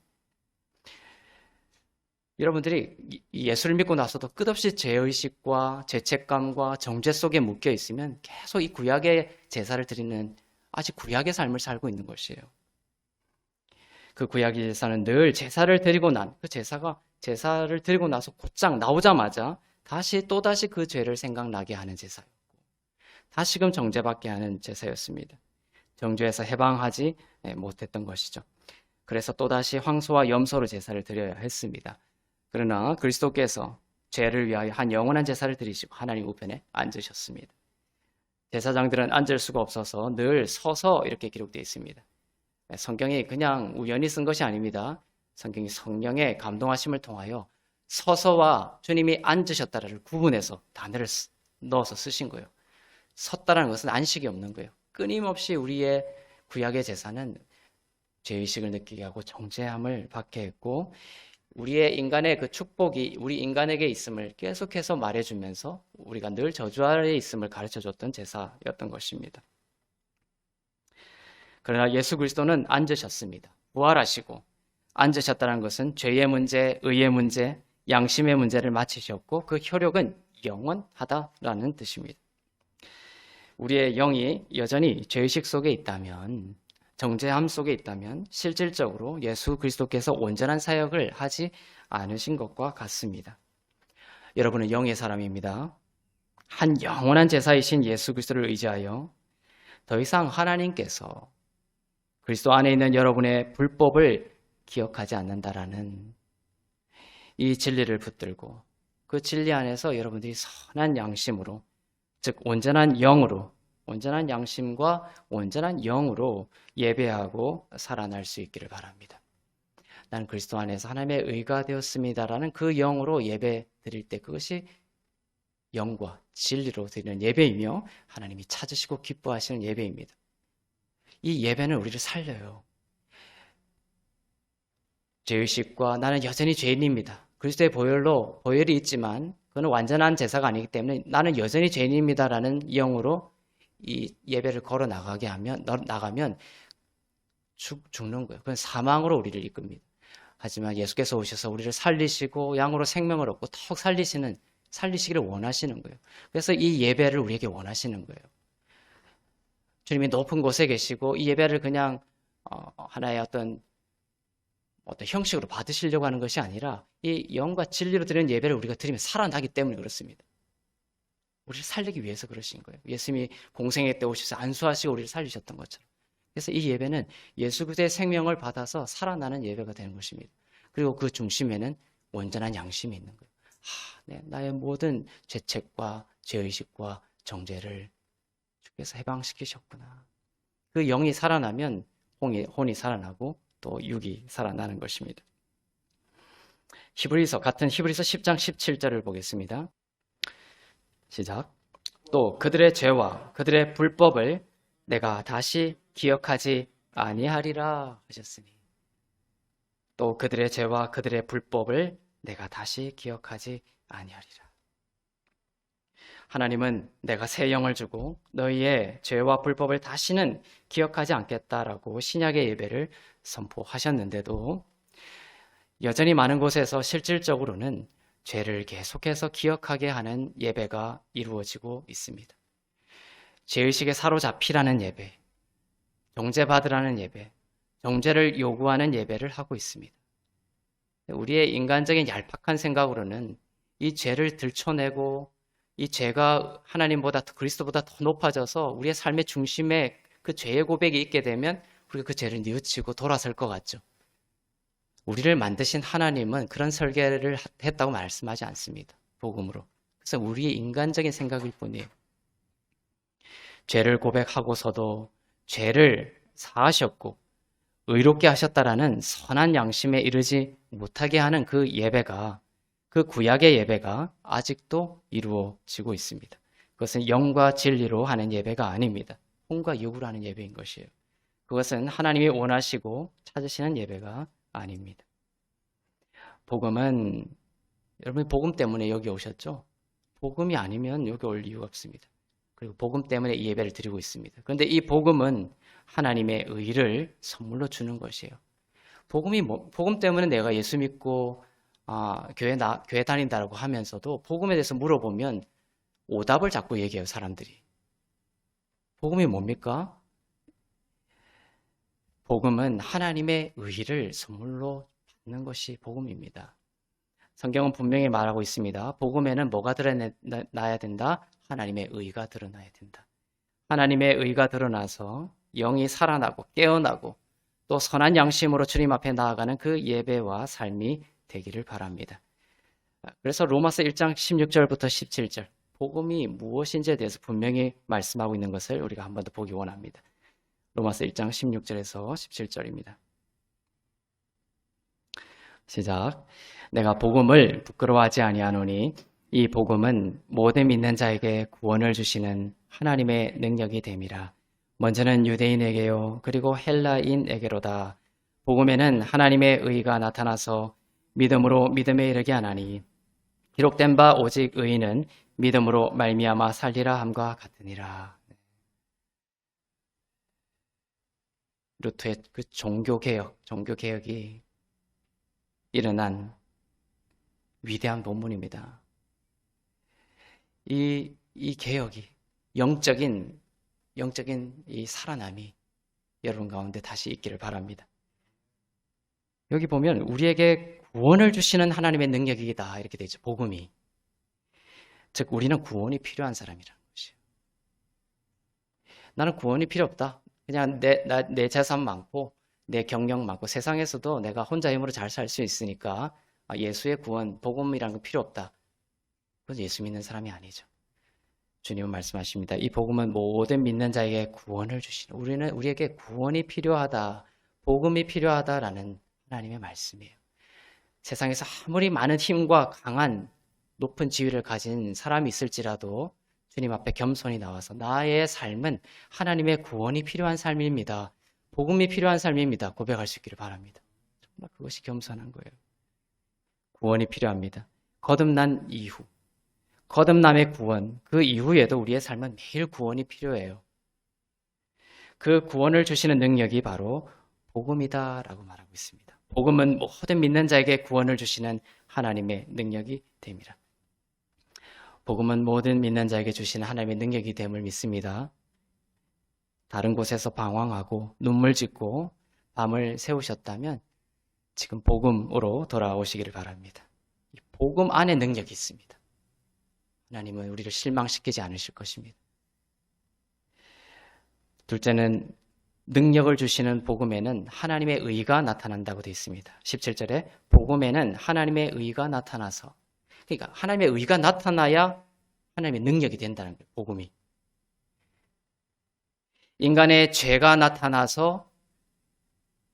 B: 여러분들이 예수를 믿고 나서도 끝없이 죄의식과 죄책감과 정죄 속에 묶여 있으면 계속 이 구약의 제사를 드리는 아직 구약의 삶을 살고 있는 것이에요. 그 구약의 제사는 늘 제사를 드리고 제사를 드리고 나서 곧장 나오자마자 또다시 그 죄를 생각나게 하는 제사였고 다시금 정죄받게 하는 제사였습니다. 정죄에서 해방하지 못했던 것이죠. 그래서 또다시 황소와 염소로 제사를 드려야 했습니다. 그러나 그리스도께서 죄를 위하여 한 영원한 제사를 드리시고 하나님 우편에 앉으셨습니다. 제사장들은 앉을 수가 없어서 늘 서서 이렇게 기록되어 있습니다. 성경이 그냥 우연히 쓴 것이 아닙니다. 성경이 성령의 감동하심을 통하여 서서와 주님이 앉으셨다를 구분해서 단어를 넣어서 쓰신 거예요. 섰다라는 것은 안식이 없는 거예요. 끊임없이 우리의 구약의 제사는 죄의식을 느끼게 하고 정죄함을 받게 했고 우리의 인간의 그 축복이 우리 인간에게 있음을 계속해서 말해주면서 우리가 늘 저주 아래에 있음을 가르쳐줬던 제사였던 것입니다. 그러나 예수 그리스도는 앉으셨습니다. 부활하시고 앉으셨다는 것은 죄의 문제, 의의 문제, 양심의 문제를 마치셨고 그 효력은 영원하다라는 뜻입니다. 우리의 영이 여전히 죄의식 속에 있다면 정죄함 속에 있다면 실질적으로 예수 그리스도께서 온전한 사역을 하지 않으신 것과 같습니다. 여러분은 영의 사람입니다. 한 영원한 제사이신 예수 그리스도를 의지하여 더 이상 하나님께서 그리스도 안에 있는 여러분의 불법을 기억하지 않는다라는 이 진리를 붙들고 그 진리 안에서 여러분들이 선한 양심으로 즉 온전한 양심과 온전한 영으로 예배하고 살아날 수 있기를 바랍니다. 나는 그리스도 안에서 하나님의 의가 되었습니다라는 그 영으로 예배 드릴 때 그것이 영과 진리로 드리는 예배이며 하나님이 찾으시고 기뻐하시는 예배입니다. 이 예배는 우리를 살려요. 죄의식과 나는 여전히 죄인입니다. 그리스도의 보혈이 있지만 그건 완전한 제사가 아니기 때문에 나는 여전히 죄인입니다라는 영으로 이 예배를 걸어 나가면 죽는 거예요. 그건 사망으로 우리를 이끕니다. 하지만 예수께서 오셔서 우리를 살리시고 양으로 생명을 얻고 더욱 살리시기를 원하시는 거예요. 그래서 이 예배를 우리에게 원하시는 거예요. 주님이 높은 곳에 계시고 이 예배를 그냥 하나의 어떤 형식으로 받으시려고 하는 것이 아니라 이 영과 진리로 드리는 예배를 우리가 드리면 살아나기 때문에 그렇습니다. 우리를 살리기 위해서 그러신 거예요. 예수님이 공생애 때 오셔서 안수하시고 우리를 살리셨던 것처럼. 그래서 이 예배는 예수 그리스도의 생명을 받아서 살아나는 예배가 되는 것입니다. 그리고 그 중심에는 온전한 양심이 있는 거예요. 네, 나의 모든 죄책과 죄의식과 정죄를 주께서 해방시키셨구나. 그 영이 살아나면 혼이 살아나고 또 육이 살아나는 것입니다. 같은 히브리서 10장 17절을 보겠습니다. 시작. 또 그들의 죄와 그들의 불법을 내가 다시 기억하지 아니하리라 하셨으니 또 그들의 죄와 그들의 불법을 내가 다시 기억하지 아니하리라. 하나님은 내가 새 영을 주고 너희의 죄와 불법을 다시는 기억하지 않겠다라고 신약의 예배를 선포하셨는데도 여전히 많은 곳에서 실질적으로는 죄를 계속해서 기억하게 하는 예배가 이루어지고 있습니다. 죄의식에 사로잡히라는 예배, 정죄받으라는 예배, 정죄를 요구하는 예배를 하고 있습니다. 우리의 인간적인 얄팍한 생각으로는 이 죄를 들춰내고 이 죄가 하나님보다 그리스도보다 더 높아져서 우리의 삶의 중심에 그 죄의 고백이 있게 되면 우리가 그 죄를 뉘우치고 돌아설 것 같죠. 우리를 만드신 하나님은 그런 설계를 했다고 말씀하지 않습니다. 복음으로. 그래서 우리의 인간적인 생각일 뿐이에요. 죄를 고백하고서도 죄를 사하셨고 의롭게 하셨다라는 선한 양심에 이르지 못하게 하는 그 예배가, 그 구약의 예배가 아직도 이루어지고 있습니다. 그것은 영과 진리로 하는 예배가 아닙니다. 혼과 육으로 하는 예배인 것이에요. 그것은 하나님이 원하시고 찾으시는 예배가 아닙니다. 복음은, 여러분 복음 때문에 여기 오셨죠? 복음이 아니면 여기 올 이유가 없습니다. 그리고 복음 때문에 이 예배를 드리고 있습니다. 그런데 이 복음은 하나님의 의를 선물로 주는 것이에요. 복음 때문에 내가 예수 믿고 교회 다닌다라고 하면서도 복음에 대해서 물어보면 오답을 자꾸 얘기해요, 사람들이. 복음이 뭡니까? 복음은 하나님의 의를 선물로 받는 것이 복음입니다. 성경은 분명히 말하고 있습니다. 복음에는 뭐가 드러나야 된다? 하나님의 의가 드러나야 된다. 하나님의 의가 드러나서 영이 살아나고 깨어나고 또 선한 양심으로 주님 앞에 나아가는 그 예배와 삶이 되기를 바랍니다. 그래서 로마서 1장 16절부터 17절 복음이 무엇인지에 대해서 분명히 말씀하고 있는 것을 우리가 한 번 더 보기 원합니다. 로마서 1장 16절에서 17절입니다. 시작. 내가 복음을 부끄러워하지 아니하노니 이 복음은 모든 믿는 자에게 구원을 주시는 하나님의 능력이 됨이라. 먼저는 유대인에게요 그리고 헬라인에게로다. 복음에는 하나님의 의가 나타나서 믿음으로 믿음에 이르게 하나니 기록된 바 오직 의인은 믿음으로 말미암아 살리라 함과 같으니라. 루터의 그 종교개혁이 일어난 위대한 본문입니다. 이 개혁이 영적인 이 살아남이 여러분 가운데 다시 있기를 바랍니다. 여기 보면 우리에게 구원을 주시는 하나님의 능력이다 이렇게 되죠. 복음이. 즉 우리는 구원이 필요한 사람이라는 것이에요. 나는 구원이 필요 없다. 그냥 내 재산 많고 내 경력 많고 세상에서도 내가 혼자 힘으로 잘 살 수 있으니까 예수의 구원, 복음이라는 건 필요 없다. 그건 예수 믿는 사람이 아니죠. 주님은 말씀하십니다. 이 복음은 모든 믿는 자에게 구원을 주시는, 우리에게 구원이 필요하다, 복음이 필요하다라는 하나님의 말씀이에요. 세상에서 아무리 많은 힘과 강한 높은 지위를 가진 사람이 있을지라도 주님 앞에 겸손히 나와서 나의 삶은 하나님의 구원이 필요한 삶입니다. 복음이 필요한 삶입니다. 고백할 수 있기를 바랍니다. 정말 그것이 겸손한 거예요. 구원이 필요합니다. 거듭난 이후, 거듭남의 구원, 그 이후에도 우리의 삶은 매일 구원이 필요해요. 그 구원을 주시는 능력이 바로 복음이다라고 말하고 있습니다. 복음은 모든 믿는 자에게 구원을 주시는 하나님의 능력이 됩니다. 복음은 모든 믿는 자에게 주시는 하나님의 능력이 됨을 믿습니다. 다른 곳에서 방황하고 눈물 짓고 밤을 새우셨다면 지금 복음으로 돌아오시기를 바랍니다. 이 복음 안에 능력이 있습니다. 하나님은 우리를 실망시키지 않으실 것입니다. 둘째는 능력을 주시는 복음에는 하나님의 의가 나타난다고 되어 있습니다. 17절에 복음에는 하나님의 의가 나타나서, 그러니까 하나님의 의가 나타나야 하나님의 능력이 된다는 거예요. 복음이. 인간의 죄가 나타나서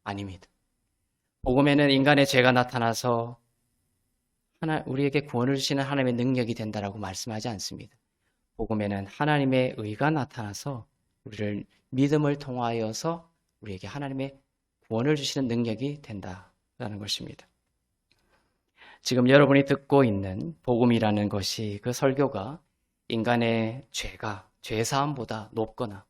B: 아닙니다. 복음에는 인간의 죄가 나타나서 우리에게 구원을 주시는 하나님의 능력이 된다라고 말씀하지 않습니다. 복음에는 하나님의 의가 나타나서 우리를 믿음을 통하여서 우리에게 하나님의 구원을 주시는 능력이 된다라는 것입니다. 지금 여러분이 듣고 있는 복음이라는 것이, 그 설교가 인간의 죄가 죄사함보다 높거나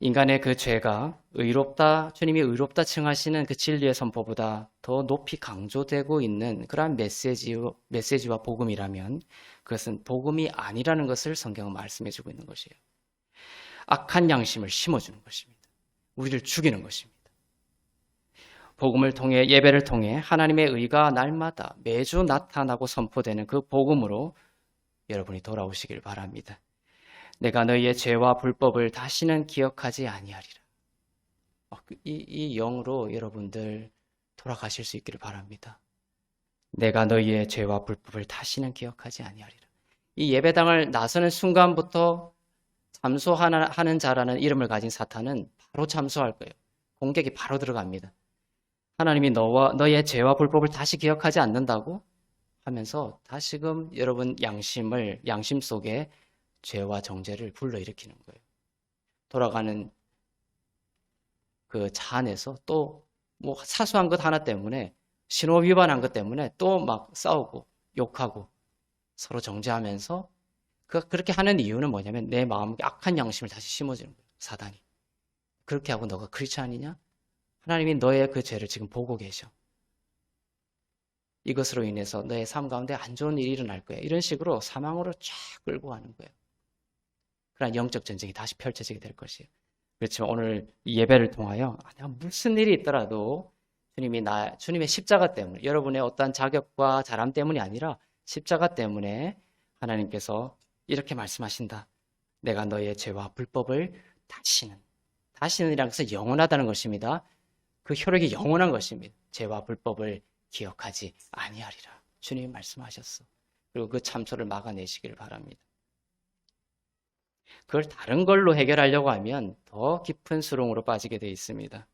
B: 인간의 그 죄가 의롭다, 주님이 의롭다 칭하시는 그 진리의 선포보다 더 높이 강조되고 있는 그러한 메시지와 복음이라면 그것은 복음이 아니라는 것을 성경은 말씀해주고 있는 것이에요. 악한 양심을 심어주는 것입니다. 우리를 죽이는 것입니다. 복음을 통해, 예배를 통해 하나님의 의가 날마다 매주 나타나고 선포되는 그 복음으로 여러분이 돌아오시길 바랍니다. 내가 너희의 죄와 불법을 다시는 기억하지 아니하리라. 이 영으로 여러분들 돌아가실 수 있기를 바랍니다. 내가 너희의 죄와 불법을 다시는 기억하지 아니하리라. 이 예배당을 나서는 순간부터 참소하는 자라는 이름을 가진 사탄은 바로 참소할 거예요. 공격이 바로 들어갑니다. 하나님이 너의 죄와 불법을 다시 기억하지 않는다고 하면서 다시금 여러분 양심 속에 죄와 정죄를 불러일으키는 거예요. 돌아가는 그 차 안에서 또 뭐 사소한 것 하나 때문에 신호 위반한 것 때문에 또 막 싸우고 욕하고 서로 정죄하면서 그렇게 하는 이유는 뭐냐면 내 마음에 악한 양심을 다시 심어주는 거예요. 사단이. 그렇게 하고 너가 크리스찬이냐? 하나님이 너의 그 죄를 지금 보고 계셔. 이것으로 인해서 너의 삶 가운데 안 좋은 일이 일어날 거야. 이런 식으로 사망으로 쫙 끌고 가는 거예요. 그러나 영적 전쟁이 다시 펼쳐지게 될 것이에요. 그렇지만 오늘 이 예배를 통하여 내가 무슨 일이 있더라도 주님의 십자가 때문에 여러분의 어떠한 자격과 잘함 때문이 아니라 십자가 때문에 하나님께서 이렇게 말씀하신다. 내가 너의 죄와 불법을 다시는이라는 것은 영원하다는 것입니다. 그 효력이 영원한 것입니다. 죄와 불법을 기억하지 아니하리라. 주님이 말씀하셨어. 그리고 그 참소를 막아내시기를 바랍니다. 그걸 다른 걸로 해결하려고 하면 더 깊은 수렁으로 빠지게 되어 있습니다.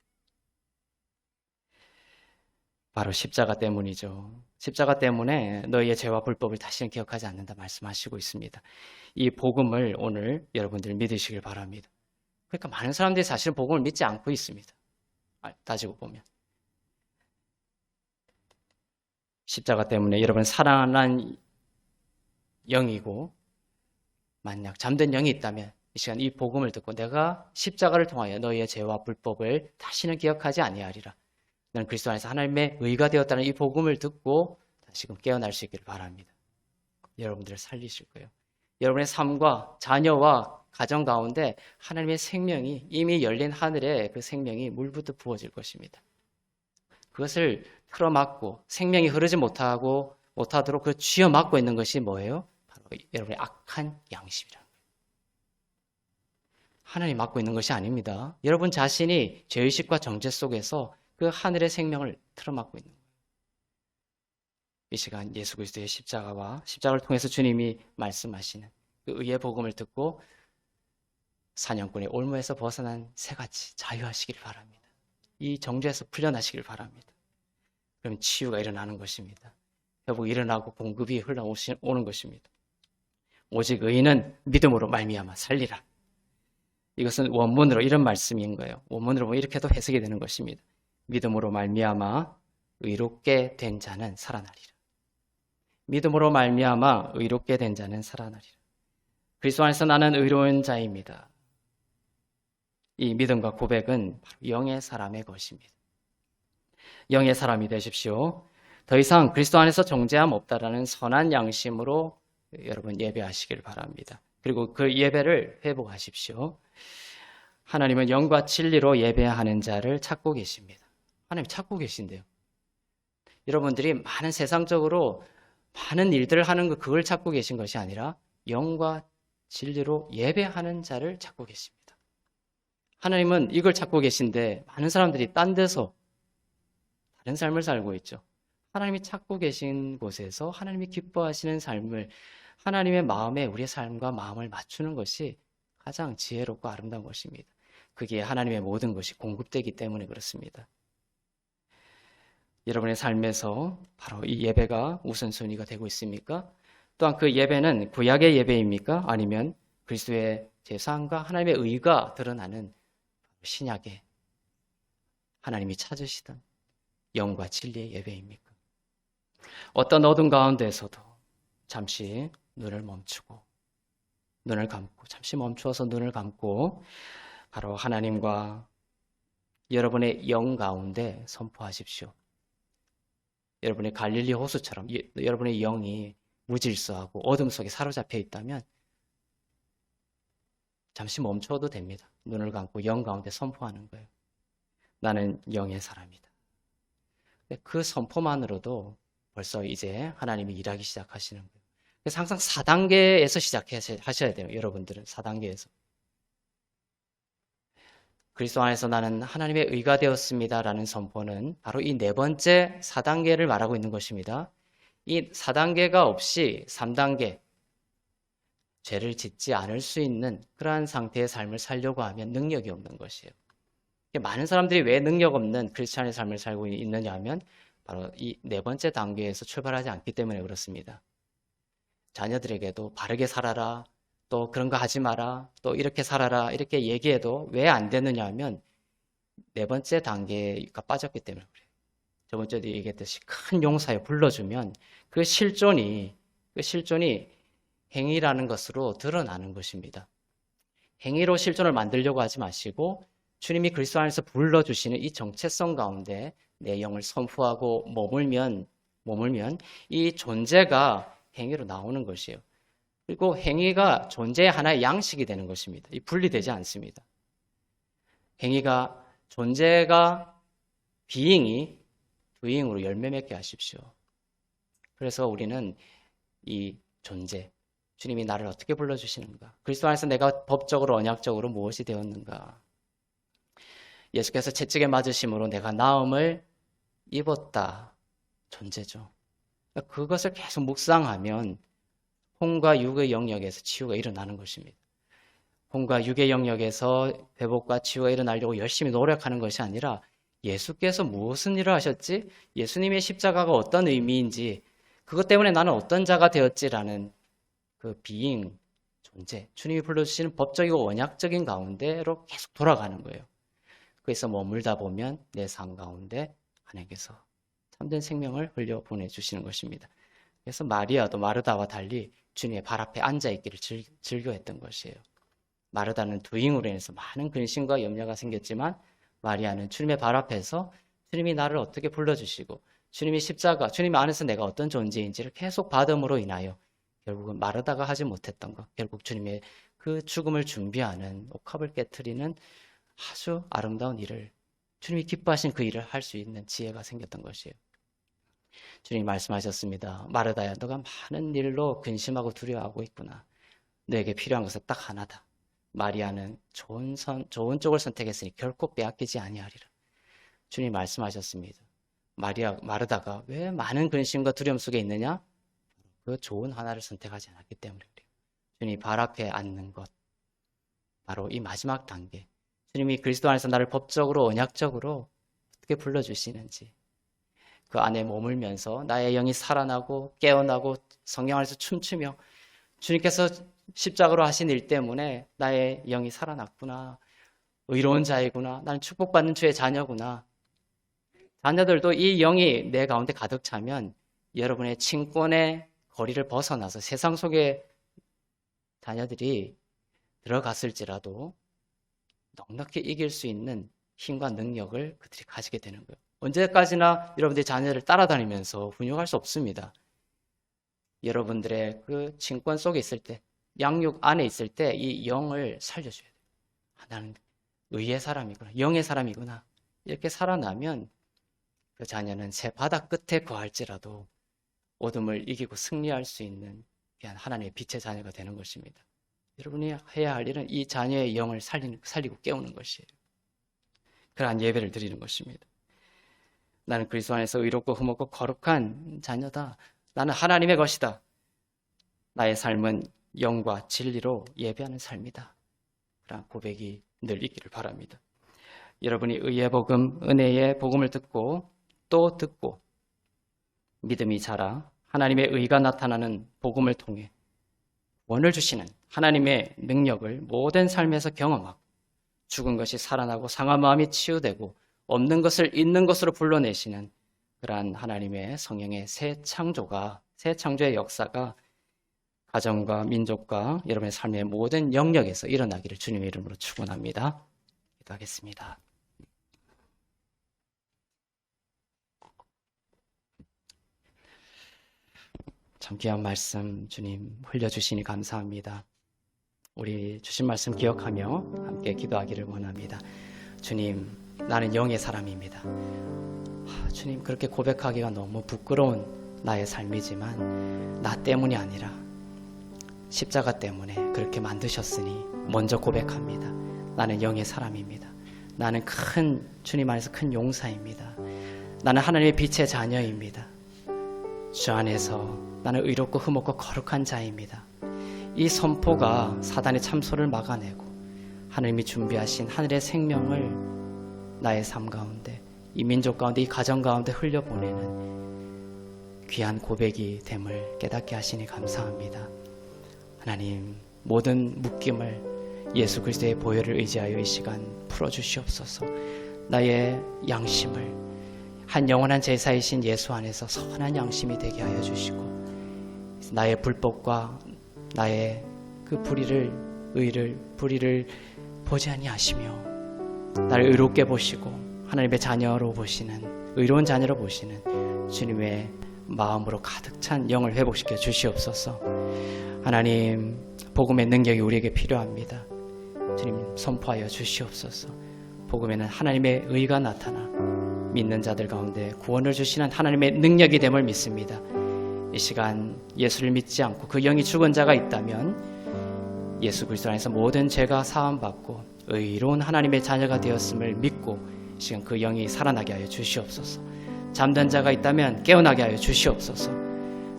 B: 바로 십자가 때문이죠. 십자가 때문에 너희의 죄와 불법을 다시는 기억하지 않는다 말씀하시고 있습니다. 이 복음을 오늘 여러분들 믿으시길 바랍니다. 그러니까 많은 사람들이 사실 복음을 믿지 않고 있습니다. 따지고 보면. 십자가 때문에 여러분 살아난 영이고 만약 잠든 영이 있다면 이 시간 이 복음을 듣고 내가 십자가를 통하여 너희의 죄와 불법을 다시는 기억하지 아니하리라. 너는 그리스도 안에서 하나님의 의가 되었다는 이 복음을 듣고 다시금 깨어날 수 있기를 바랍니다. 여러분들을 살리실 거예요. 여러분의 삶과 자녀와 가정 가운데 하나님의 생명이 이미 열린 하늘에 그 생명이 물부터 부어질 것입니다. 그것을 틀어막고 생명이 흐르지 못하도록 그 쥐어 막고 있는 것이 뭐예요? 바로 여러분의 악한 양심이라는 거예요. 하나님이 막고 있는 것이 아닙니다. 여러분 자신이 죄의식과 정죄 속에서 그 하늘의 생명을 틀어막고 있는 거예요. 이 시간 예수 그리스도의 십자가를 통해서 주님이 말씀하시는 그 의의 복음을 듣고 사냥꾼의 올무에서 벗어난 새같이 자유하시기를 바랍니다. 이 정죄에서 풀려나시기를 바랍니다. 그러면 치유가 일어나는 것입니다. 회복이 일어나고 공급이 흘러오는 것입니다. 오직 의인은 믿음으로 말미암아 살리라. 이것은 원문으로 이런 말씀인 거예요. 원문으로 보면 이렇게도 해석이 되는 것입니다. 믿음으로 말미암아 의롭게 된 자는 살아나리라. 믿음으로 말미암아 의롭게 된 자는 살아나리라. 그리스도 안에서 나는 의로운 자입니다. 이 믿음과 고백은 바로 영의 사람의 것입니다. 영의 사람이 되십시오. 더 이상 그리스도 안에서 정죄함 없다라는 선한 양심으로 여러분 예배하시길 바랍니다. 그리고 그 예배를 회복하십시오. 하나님은 영과 진리로 예배하는 자를 찾고 계십니다. 하나님 찾고 계신데요. 여러분들이 많은 세상적으로 많은 일들을 하는 그걸 찾고 계신 것이 아니라 영과 진리로 예배하는 자를 찾고 계십니다. 하나님은 이걸 찾고 계신데 많은 사람들이 딴 데서 다른 삶을 살고 있죠. 하나님이 찾고 계신 곳에서 하나님이 기뻐하시는 삶을 하나님의 마음에 우리의 삶과 마음을 맞추는 것이 가장 지혜롭고 아름다운 것입니다. 그게 하나님의 모든 것이 공급되기 때문에 그렇습니다. 여러분의 삶에서 바로 이 예배가 우선순위가 되고 있습니까? 또한 그 예배는 구약의 예배입니까? 아니면 그리스도의 제사함과 하나님의 의가 드러나는 신약의 하나님이 찾으시던 영과 진리의 예배입니까? 어떤 어둠 가운데에서도 잠시 눈을 멈추고 눈을 감고 잠시 멈추어서 눈을 감고 바로 하나님과 여러분의 영 가운데 선포하십시오. 여러분의 갈릴리 호수처럼 여러분의 영이 무질서하고 어둠 속에 사로잡혀 있다면 잠시 멈춰도 됩니다. 눈을 감고 영 가운데 선포하는 거예요. 나는 영의 사람이다. 그 선포만으로도 벌써 이제 하나님이 일하기 시작하시는 거예요. 그래서 항상 4단계에서 시작하셔야 돼요. 여러분들은 4단계에서. 그리스도 안에서 나는 하나님의 의가 되었습니다라는 선포는 바로 이 네 번째 4단계를 말하고 있는 것입니다. 이 4단계가 없이 3단계, 죄를 짓지 않을 수 있는 그러한 상태의 삶을 살려고 하면 능력이 없는 것이에요. 많은 사람들이 왜 능력 없는 크리스찬의 삶을 살고 있느냐 하면 바로 이 네 번째 단계에서 출발하지 않기 때문에 그렇습니다. 자녀들에게도 바르게 살아라, 또 그런 거 하지 마라, 또 이렇게 살아라 이렇게 얘기해도 왜 안 되느냐 하면 네 번째 단계가 빠졌기 때문에 그래요. 저번 주에도 얘기했듯이 큰 용사에 불러주면 그 실존이 행위라는 것으로 드러나는 것입니다. 행위로 실존을 만들려고 하지 마시고 주님이 그리스도 안에서 불러주시는 이 정체성 가운데 내 영을 선포하고 머물면 이 존재가 행위로 나오는 것이에요. 그리고 행위가 존재의 하나의 양식이 되는 것입니다. 이 분리되지 않습니다. 행위가 존재가 비잉이 도잉으로 열매 맺게 하십시오. 그래서 우리는 이 존재, 주님이 나를 어떻게 불러주시는가? 그리스도 안에서 내가 법적으로 언약적으로 무엇이 되었는가? 예수께서 채찍에 맞으심으로 내가 나음을 입었다. 존재죠. 그것을 계속 묵상하면 혼과 육의 영역에서 치유가 일어나는 것입니다. 혼과 육의 영역에서 회복과 치유가 일어나려고 열심히 노력하는 것이 아니라 예수께서 무슨 일을 하셨지? 예수님의 십자가가 어떤 의미인지, 그것 때문에 나는 어떤 자가 되었지라는 그 비잉, 존재, 주님이 불러주시는 법적이고 언약적인 가운데로 계속 돌아가는 거예요. 그래서 머물다 보면 내 삶 가운데 하나님께서 참된 생명을 흘려 보내주시는 것입니다. 그래서 마리아도 마르다와 달리 주님의 발 앞에 앉아있기를 즐겨했던 것이에요. 마르다는 두잉으로 인해서 많은 근심과 염려가 생겼지만 마리아는 주님의 발 앞에서 주님이 나를 어떻게 불러주시고 주님이 십자가, 주님 안에서 내가 어떤 존재인지를 계속 받음으로 인하여 결국은 마르다가 하지 못했던 것, 결국 주님의 그 죽음을 준비하는 옥합을 깨트리는 아주 아름다운 일을, 주님이 기뻐하신 그 일을 할 수 있는 지혜가 생겼던 것이에요. 주님이 말씀하셨습니다. 마르다야, 너가 많은 일로 근심하고 두려워하고 있구나. 너에게 필요한 것은 딱 하나다. 마리아는 좋은 쪽을 선택했으니 결코 빼앗기지 아니하리라. 주님이 말씀하셨습니다. 마르다가 왜 많은 근심과 두려움 속에 있느냐? 그 좋은 하나를 선택하지 않았기 때문에 그래요. 주님이 발 앞에 앉는 것, 바로 이 마지막 단계. 주님이 그리스도 안에서 나를 법적으로 언약적으로 어떻게 불러주시는지, 그 안에 머물면서 나의 영이 살아나고 깨어나고 성령 안에서 춤추며 주님께서 십자가로 하신 일 때문에 나의 영이 살아났구나, 의로운 자이구나, 나는 축복받는 주의 자녀구나. 자녀들도 이 영이 내 가운데 가득 차면 여러분의 친권의 거리를 벗어나서 세상 속에 자녀들이 들어갔을지라도 넉넉히 이길 수 있는 힘과 능력을 그들이 가지게 되는 거예요. 언제까지나 여러분들의 자녀를 따라다니면서 훈육할 수 없습니다. 여러분들의 그 친권 속에 있을 때, 양육 안에 있을 때 이 영을 살려줘야 돼요. 나는 의의 사람이구나, 영의 사람이구나. 이렇게 살아나면 그 자녀는 새 바다 끝에 거할지라도 어둠을 이기고 승리할 수 있는 귀한 하나님의 빛의 자녀가 되는 것입니다. 여러분이 해야 할 일은 이 자녀의 영을 살리고 깨우는 것이에요. 그러한 예배를 드리는 것입니다. 나는 그리스도 안에서 의롭고 흠없고 거룩한 자녀다. 나는 하나님의 것이다. 나의 삶은 영과 진리로 예배하는 삶이다. 그런 고백이 늘 있기를 바랍니다. 여러분이 의의 복음, 은혜의 복음을 듣고 또 듣고 믿음이 자라 하나님의 의가 나타나는 복음을 통해 구원을 주시는 하나님의 능력을 모든 삶에서 경험하고 죽은 것이 살아나고 상한 마음이 치유되고 없는 것을 있는 것으로 불러내시는 그러한 하나님의 성령의 새 창조의 역사가 가정과 민족과 여러분의 삶의 모든 영역에서 일어나기를 주님의 이름으로 축원합니다. 기도하겠습니다. 참 귀한 말씀 주님 흘려주시니 감사합니다. 우리 주신 말씀 기억하며 함께 기도하기를 원합니다. 주님, 나는 영의 사람입니다. 주님, 그렇게 고백하기가 너무 부끄러운 나의 삶이지만 나 때문이 아니라 십자가 때문에 그렇게 만드셨으니 먼저 고백합니다. 나는 영의 사람입니다. 나는 주님 안에서 큰 용사입니다. 나는 하나님의 빛의 자녀입니다. 주 안에서 나는 의롭고 흠없고 거룩한 자입니다. 이 선포가 사단의 참소를 막아내고 하나님이 준비하신 하늘의 생명을 나의 삶 가운데, 이 민족 가운데, 이 가정 가운데 흘려보내는 귀한 고백이 됨을 깨닫게 하시니 감사합니다. 하나님, 모든 묶임을 예수 그리스도의 보혈을 의지하여 이 시간 풀어주시옵소서. 나의 양심을 한 영원한 제사이신 예수 안에서 선한 양심이 되게 하여 주시고, 나의 불법과 나의 그 불의를 보지 아니하시며 나를 의롭게 보시고 하나님의 자녀로 보시는, 의로운 자녀로 보시는 주님의 마음으로 가득 찬 영을 회복시켜 주시옵소서. 하나님, 복음의 능력이 우리에게 필요합니다. 주님, 선포하여 주시옵소서. 복음에는 하나님의 의가 나타나 믿는 자들 가운데 구원을 주시는 하나님의 능력이 됨을 믿습니다. 이 시간 예수를 믿지 않고 그 영이 죽은 자가 있다면 예수 그리스도 안에서 모든 죄가 사함받고 의로운 하나님의 자녀가 되었음을 믿고 이 시간 그 영이 살아나게 하여 주시옵소서. 잠든 자가 있다면 깨어나게 하여 주시옵소서.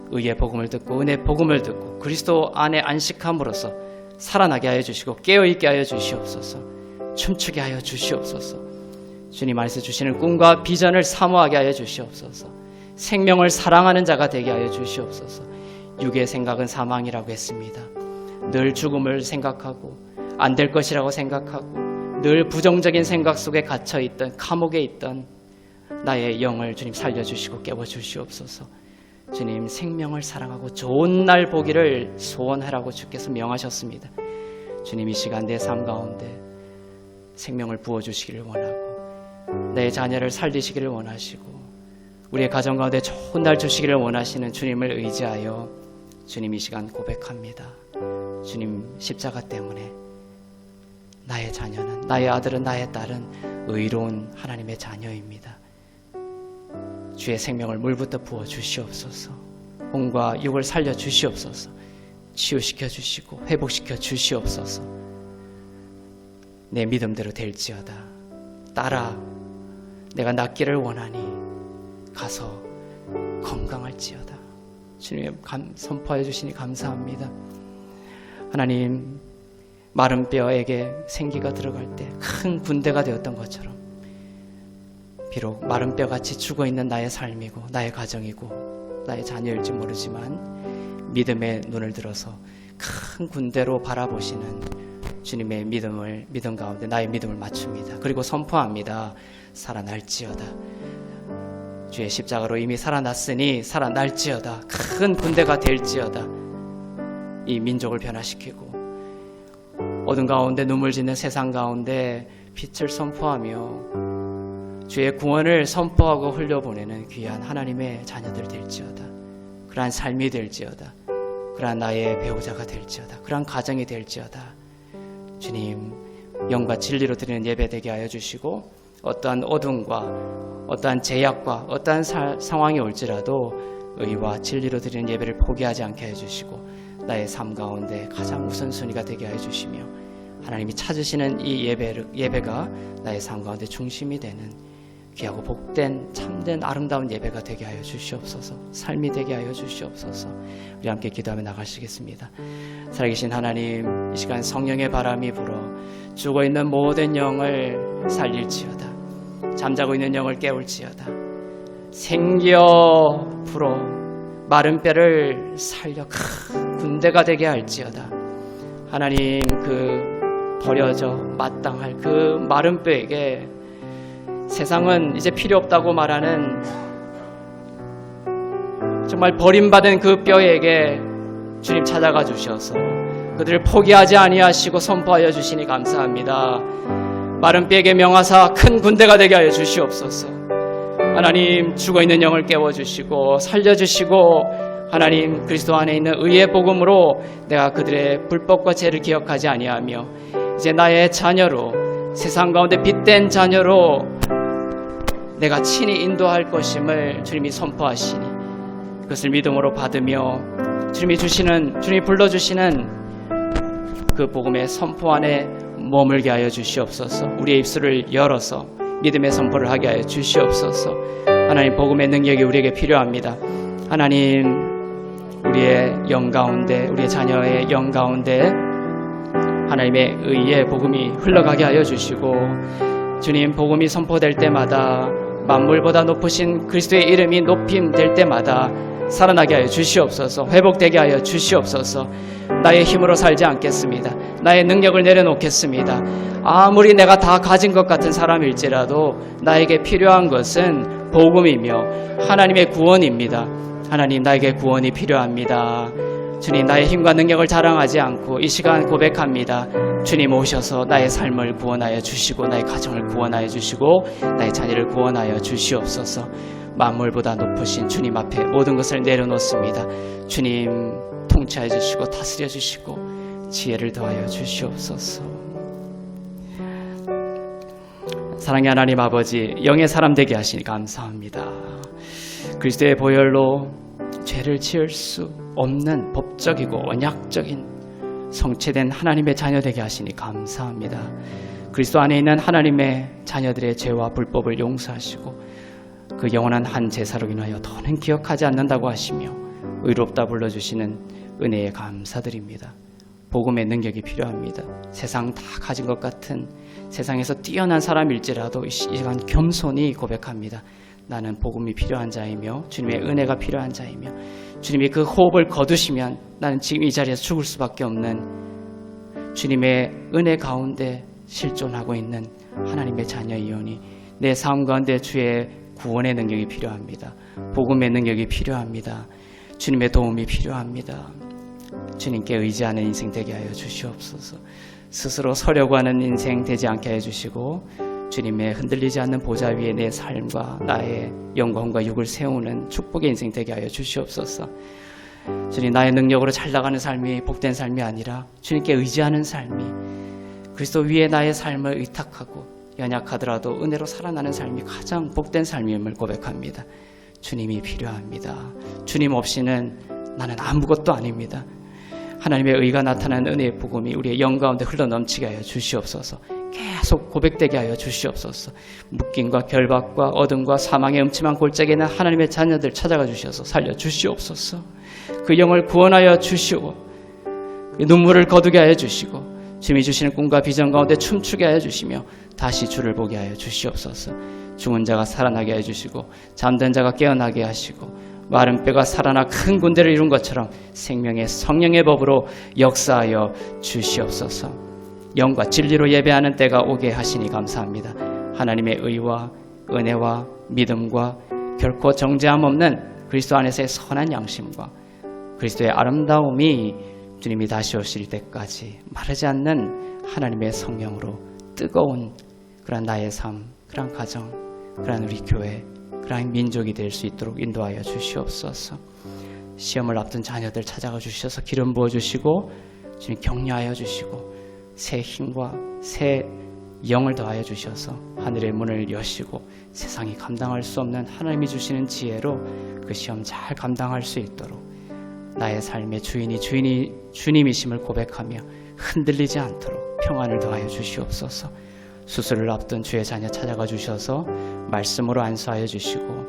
B: 의의 복음을 듣고 은혜의 복음을 듣고 그리스도 안에 안식함으로써 살아나게 하여 주시고 깨어있게 하여 주시옵소서. 춤추게 하여 주시옵소서. 주님 안에서 주시는 꿈과 비전을 사모하게 하여 주시옵소서. 생명을 사랑하는 자가 되게 하여 주시옵소서. 육의 생각은 사망이라고 했습니다. 늘 죽음을 생각하고 안 될 것이라고 생각하고 늘 부정적인 생각 속에 갇혀있던, 감옥에 있던 나의 영을 주님 살려주시고 깨워주시옵소서. 주님, 생명을 사랑하고 좋은 날 보기를 소원하라고 주께서 명하셨습니다. 주님, 이 시간 내 삶 가운데 생명을 부어주시기를 원하고 내 자녀를 살리시기를 원하시고 우리의 가정 가운데 좋은 날 주시기를 원하시는 주님을 의지하여 주님, 이 시간 고백합니다. 주님, 십자가 때문에 나의 자녀는, 나의 아들은, 나의 딸은 의로운 하나님의 자녀입니다. 주의 생명을 물부터 부어 주시옵소서. 혼과 육을 살려 주시옵소서. 치유시켜 주시고 회복시켜 주시옵소서. 내 믿음대로 될지어다. 딸아, 내가 낫기를 원하니 가서 건강할지어다. 주님, 선포해 주시니 감사합니다. 하나님, 마른 뼈에게 생기가 들어갈 때 큰 군대가 되었던 것처럼 비록 마른 뼈같이 죽어있는 나의 삶이고 나의 가정이고 나의 자녀일지 모르지만 믿음의 눈을 들어서 큰 군대로 바라보시는 주님의 믿음 가운데 나의 믿음을 맞춥니다. 그리고 선포합니다. 살아날지어다. 주의 십자가로 이미 살아났으니 살아날지어다. 큰 군대가 될지어다. 이 민족을 변화시키고 어둠 가운데 눈물 짓는 세상 가운데 빛을 선포하며 주의 구원을 선포하고 흘려보내는 귀한 하나님의 자녀들 될지어다. 그러한 삶이 될지어다. 그러한 나의 배우자가 될지어다. 그러한 가정이 될지어다. 주님, 영과 진리로 드리는 예배 되게 하여 주시고 어떠한 어둠과 어떠한 제약과 어떠한 상황이 올지라도 의와 진리로 드리는 예배를 포기하지 않게 해주시고 나의 삶 가운데 가장 우선순위가 되게 해주시며 하나님이 찾으시는 이 예배가 나의 삶 가운데 중심이 되는 귀하고 복된 참된 아름다운 예배가 되게 하여 주시옵소서. 삶이 되게 하여 주시옵소서. 우리 함께 기도하며 나가시겠습니다. 살아계신 하나님, 이 시간 성령의 바람이 불어 죽어있는 모든 영을 살릴지어다. 잠자고 있는 영을 깨울지어다. 생겨 불어 마른 뼈를 살려 큰 군대가 되게 할지어다. 하나님, 그 버려져 마땅할 그 마른 뼈에게 세상은 이제 필요 없다고 말하는 정말 버림받은 그 뼈에게 주님 찾아가 주셔서 그들을 포기하지 아니하시고 선포하여 주시니 감사합니다. 마른 뼈에게 명하사 큰 군대가 되게 하여 주시옵소서. 하나님, 죽어있는 영을 깨워주시고 살려주시고 하나님, 그리스도 안에 있는 의의 복음으로 내가 그들의 불법과 죄를 기억하지 아니하며 이제 나의 자녀로, 세상 가운데 빛된 자녀로 내가 친히 인도할 것임을 주님이 선포하시니 그것을 믿음으로 받으며 주님이 불러주시는 그 복음의 선포 안에 머물게 하여 주시옵소서. 우리의 입술을 열어서 믿음의 선포를 하게 하여 주시옵소서. 하나님, 복음의 능력이 우리에게 필요합니다. 하나님, 우리의 영 가운데, 우리의 자녀의 영 가운데 하나님의 의의 복음이 흘러가게 하여 주시고, 주님, 복음이 선포될 때마다 만물보다 높으신 그리스도의 이름이 높임될 때마다 살아나게 하여 주시옵소서. 회복되게 하여 주시옵소서. 나의 힘으로 살지 않겠습니다. 나의 능력을 내려놓겠습니다. 아무리 내가 다 가진 것 같은 사람일지라도 나에게 필요한 것은 복음이며 하나님의 구원입니다. 하나님, 나에게 구원이 필요합니다. 주님, 나의 힘과 능력을 자랑하지 않고 이 시간 고백합니다. 주님 오셔서 나의 삶을 구원하여 주시고 나의 가정을 구원하여 주시고 나의 자녀를 구원하여 주시옵소서. 만물보다 높으신 주님 앞에 모든 것을 내려놓습니다. 주님, 통치해 주시고 다스려 주시고 지혜를 더하여 주시옵소서. 사랑의 하나님 아버지, 영의 사람 되게 하시니 감사합니다. 그리스도의 보혈로 죄를 지을 수 없는 법적이고 언약적인 성취된 하나님의 자녀 되게 하시니 감사합니다. 그리스도 안에 있는 하나님의 자녀들의 죄와 불법을 용서하시고 그 영원한 한 제사로 인하여 더는 기억하지 않는다고 하시며 의롭다 불러주시는 은혜에 감사드립니다. 복음의 능력이 필요합니다. 세상 다 가진 것 같은 세상에서 뛰어난 사람일지라도 이 시간 겸손히 고백합니다. 나는 복음이 필요한 자이며 주님의 은혜가 필요한 자이며 주님이 그 호흡을 거두시면 나는 지금 이 자리에서 죽을 수밖에 없는 주님의 은혜 가운데 실존하고 있는 하나님의 자녀이오니 내 삶 가운데 주의 구원의 능력이 필요합니다. 복음의 능력이 필요합니다. 주님의 도움이 필요합니다. 주님께 의지하는 인생 되게 하여 주시옵소서. 스스로 서려고 하는 인생 되지 않게 해주시고 주님의 흔들리지 않는 보좌 위에 내 삶과 나의 영광과 육을 세우는 축복의 인생 되게 하여 주시옵소서. 주님, 나의 능력으로 잘 나가는 삶이 복된 삶이 아니라 주님께 의지하는 삶이 그리스도 위에 나의 삶을 의탁하고 연약하더라도 은혜로 살아나는 삶이 가장 복된 삶임을 고백합니다. 주님이 필요합니다. 주님 없이는 나는 아무것도 아닙니다. 하나님의 의가 나타나는 은혜의 복음이 우리의 영 가운데 흘러넘치게 하여 주시옵소서. 계속 고백되게 하여 주시옵소서. 묶임과 결박과 어둠과 사망의 음침한 골짜기에 있는 하나님의 자녀들 찾아가 주셔서 살려 주시옵소서. 그 영을 구원하여 주시고 눈물을 거두게 하여 주시고 주님이 주시는 꿈과 비전 가운데 춤추게 하여 주시며 다시 주를 보게 하여 주시옵소서. 죽은 자가 살아나게 하여 주시고 잠든 자가 깨어나게 하시고 마른 뼈가 살아나 큰 군대를 이룬 것처럼 생명의 성령의 법으로 역사하여 주시옵소서. 영과 진리로 예배하는 때가 오게 하시니 감사합니다. 하나님의 의와 은혜와 믿음과 결코 정죄함 없는 그리스도 안에서의 선한 양심과 그리스도의 아름다움이 주님이 다시 오실 때까지 마르지 않는 하나님의 성령으로 뜨거운 그런 나의 삶, 그런 가정, 그런 우리 교회, 그런 민족이 될 수 있도록 인도하여 주시옵소서. 시험을 앞둔 자녀들 찾아가 주셔서 기름 부어주시고 주님 격려하여 주시고 새 힘과 새 영을 더하여 주셔서 하늘의 문을 여시고 세상이 감당할 수 없는 하나님이 주시는 지혜로 그 시험 잘 감당할 수 있도록 나의 삶의 주인이 주님이심을 고백하며 흔들리지 않도록 평안을 더하여 주시옵소서. 수술을 앞둔 주의 자녀 찾아가 주셔서 말씀으로 안수하여 주시고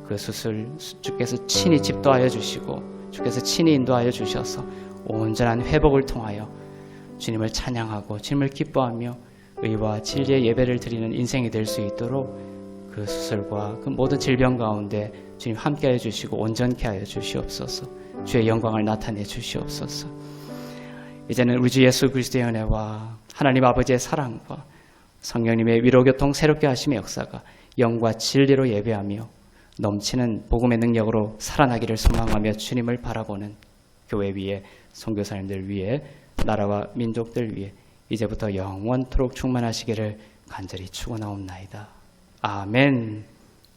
B: 그 수술 주께서 친히 집도하여 주시고 주께서 친히 인도하여 주셔서 온전한 회복을 통하여 주님을 찬양하고 주님을 기뻐하며 의와 진리의 예배를 드리는 인생이 될 수 있도록 그 수술과 그 모든 질병 가운데 주님 함께하여 주시고 온전케 하여 주시옵소서. 주의 영광을 나타내 주시옵소서. 이제는 우리 주 예수 그리스도의 은혜와 하나님 아버지의 사랑과 성령님의 위로교통 새롭게 하심의 역사가 영과 진리로 예배하며 넘치는 복음의 능력으로 살아나기를 소망하며 주님을 바라보는 교회 위에 선교사님들 위에 나라와 민족들 위에 이제부터 영원토록 충만하시기를 간절히 축원하옵나이다. 아멘.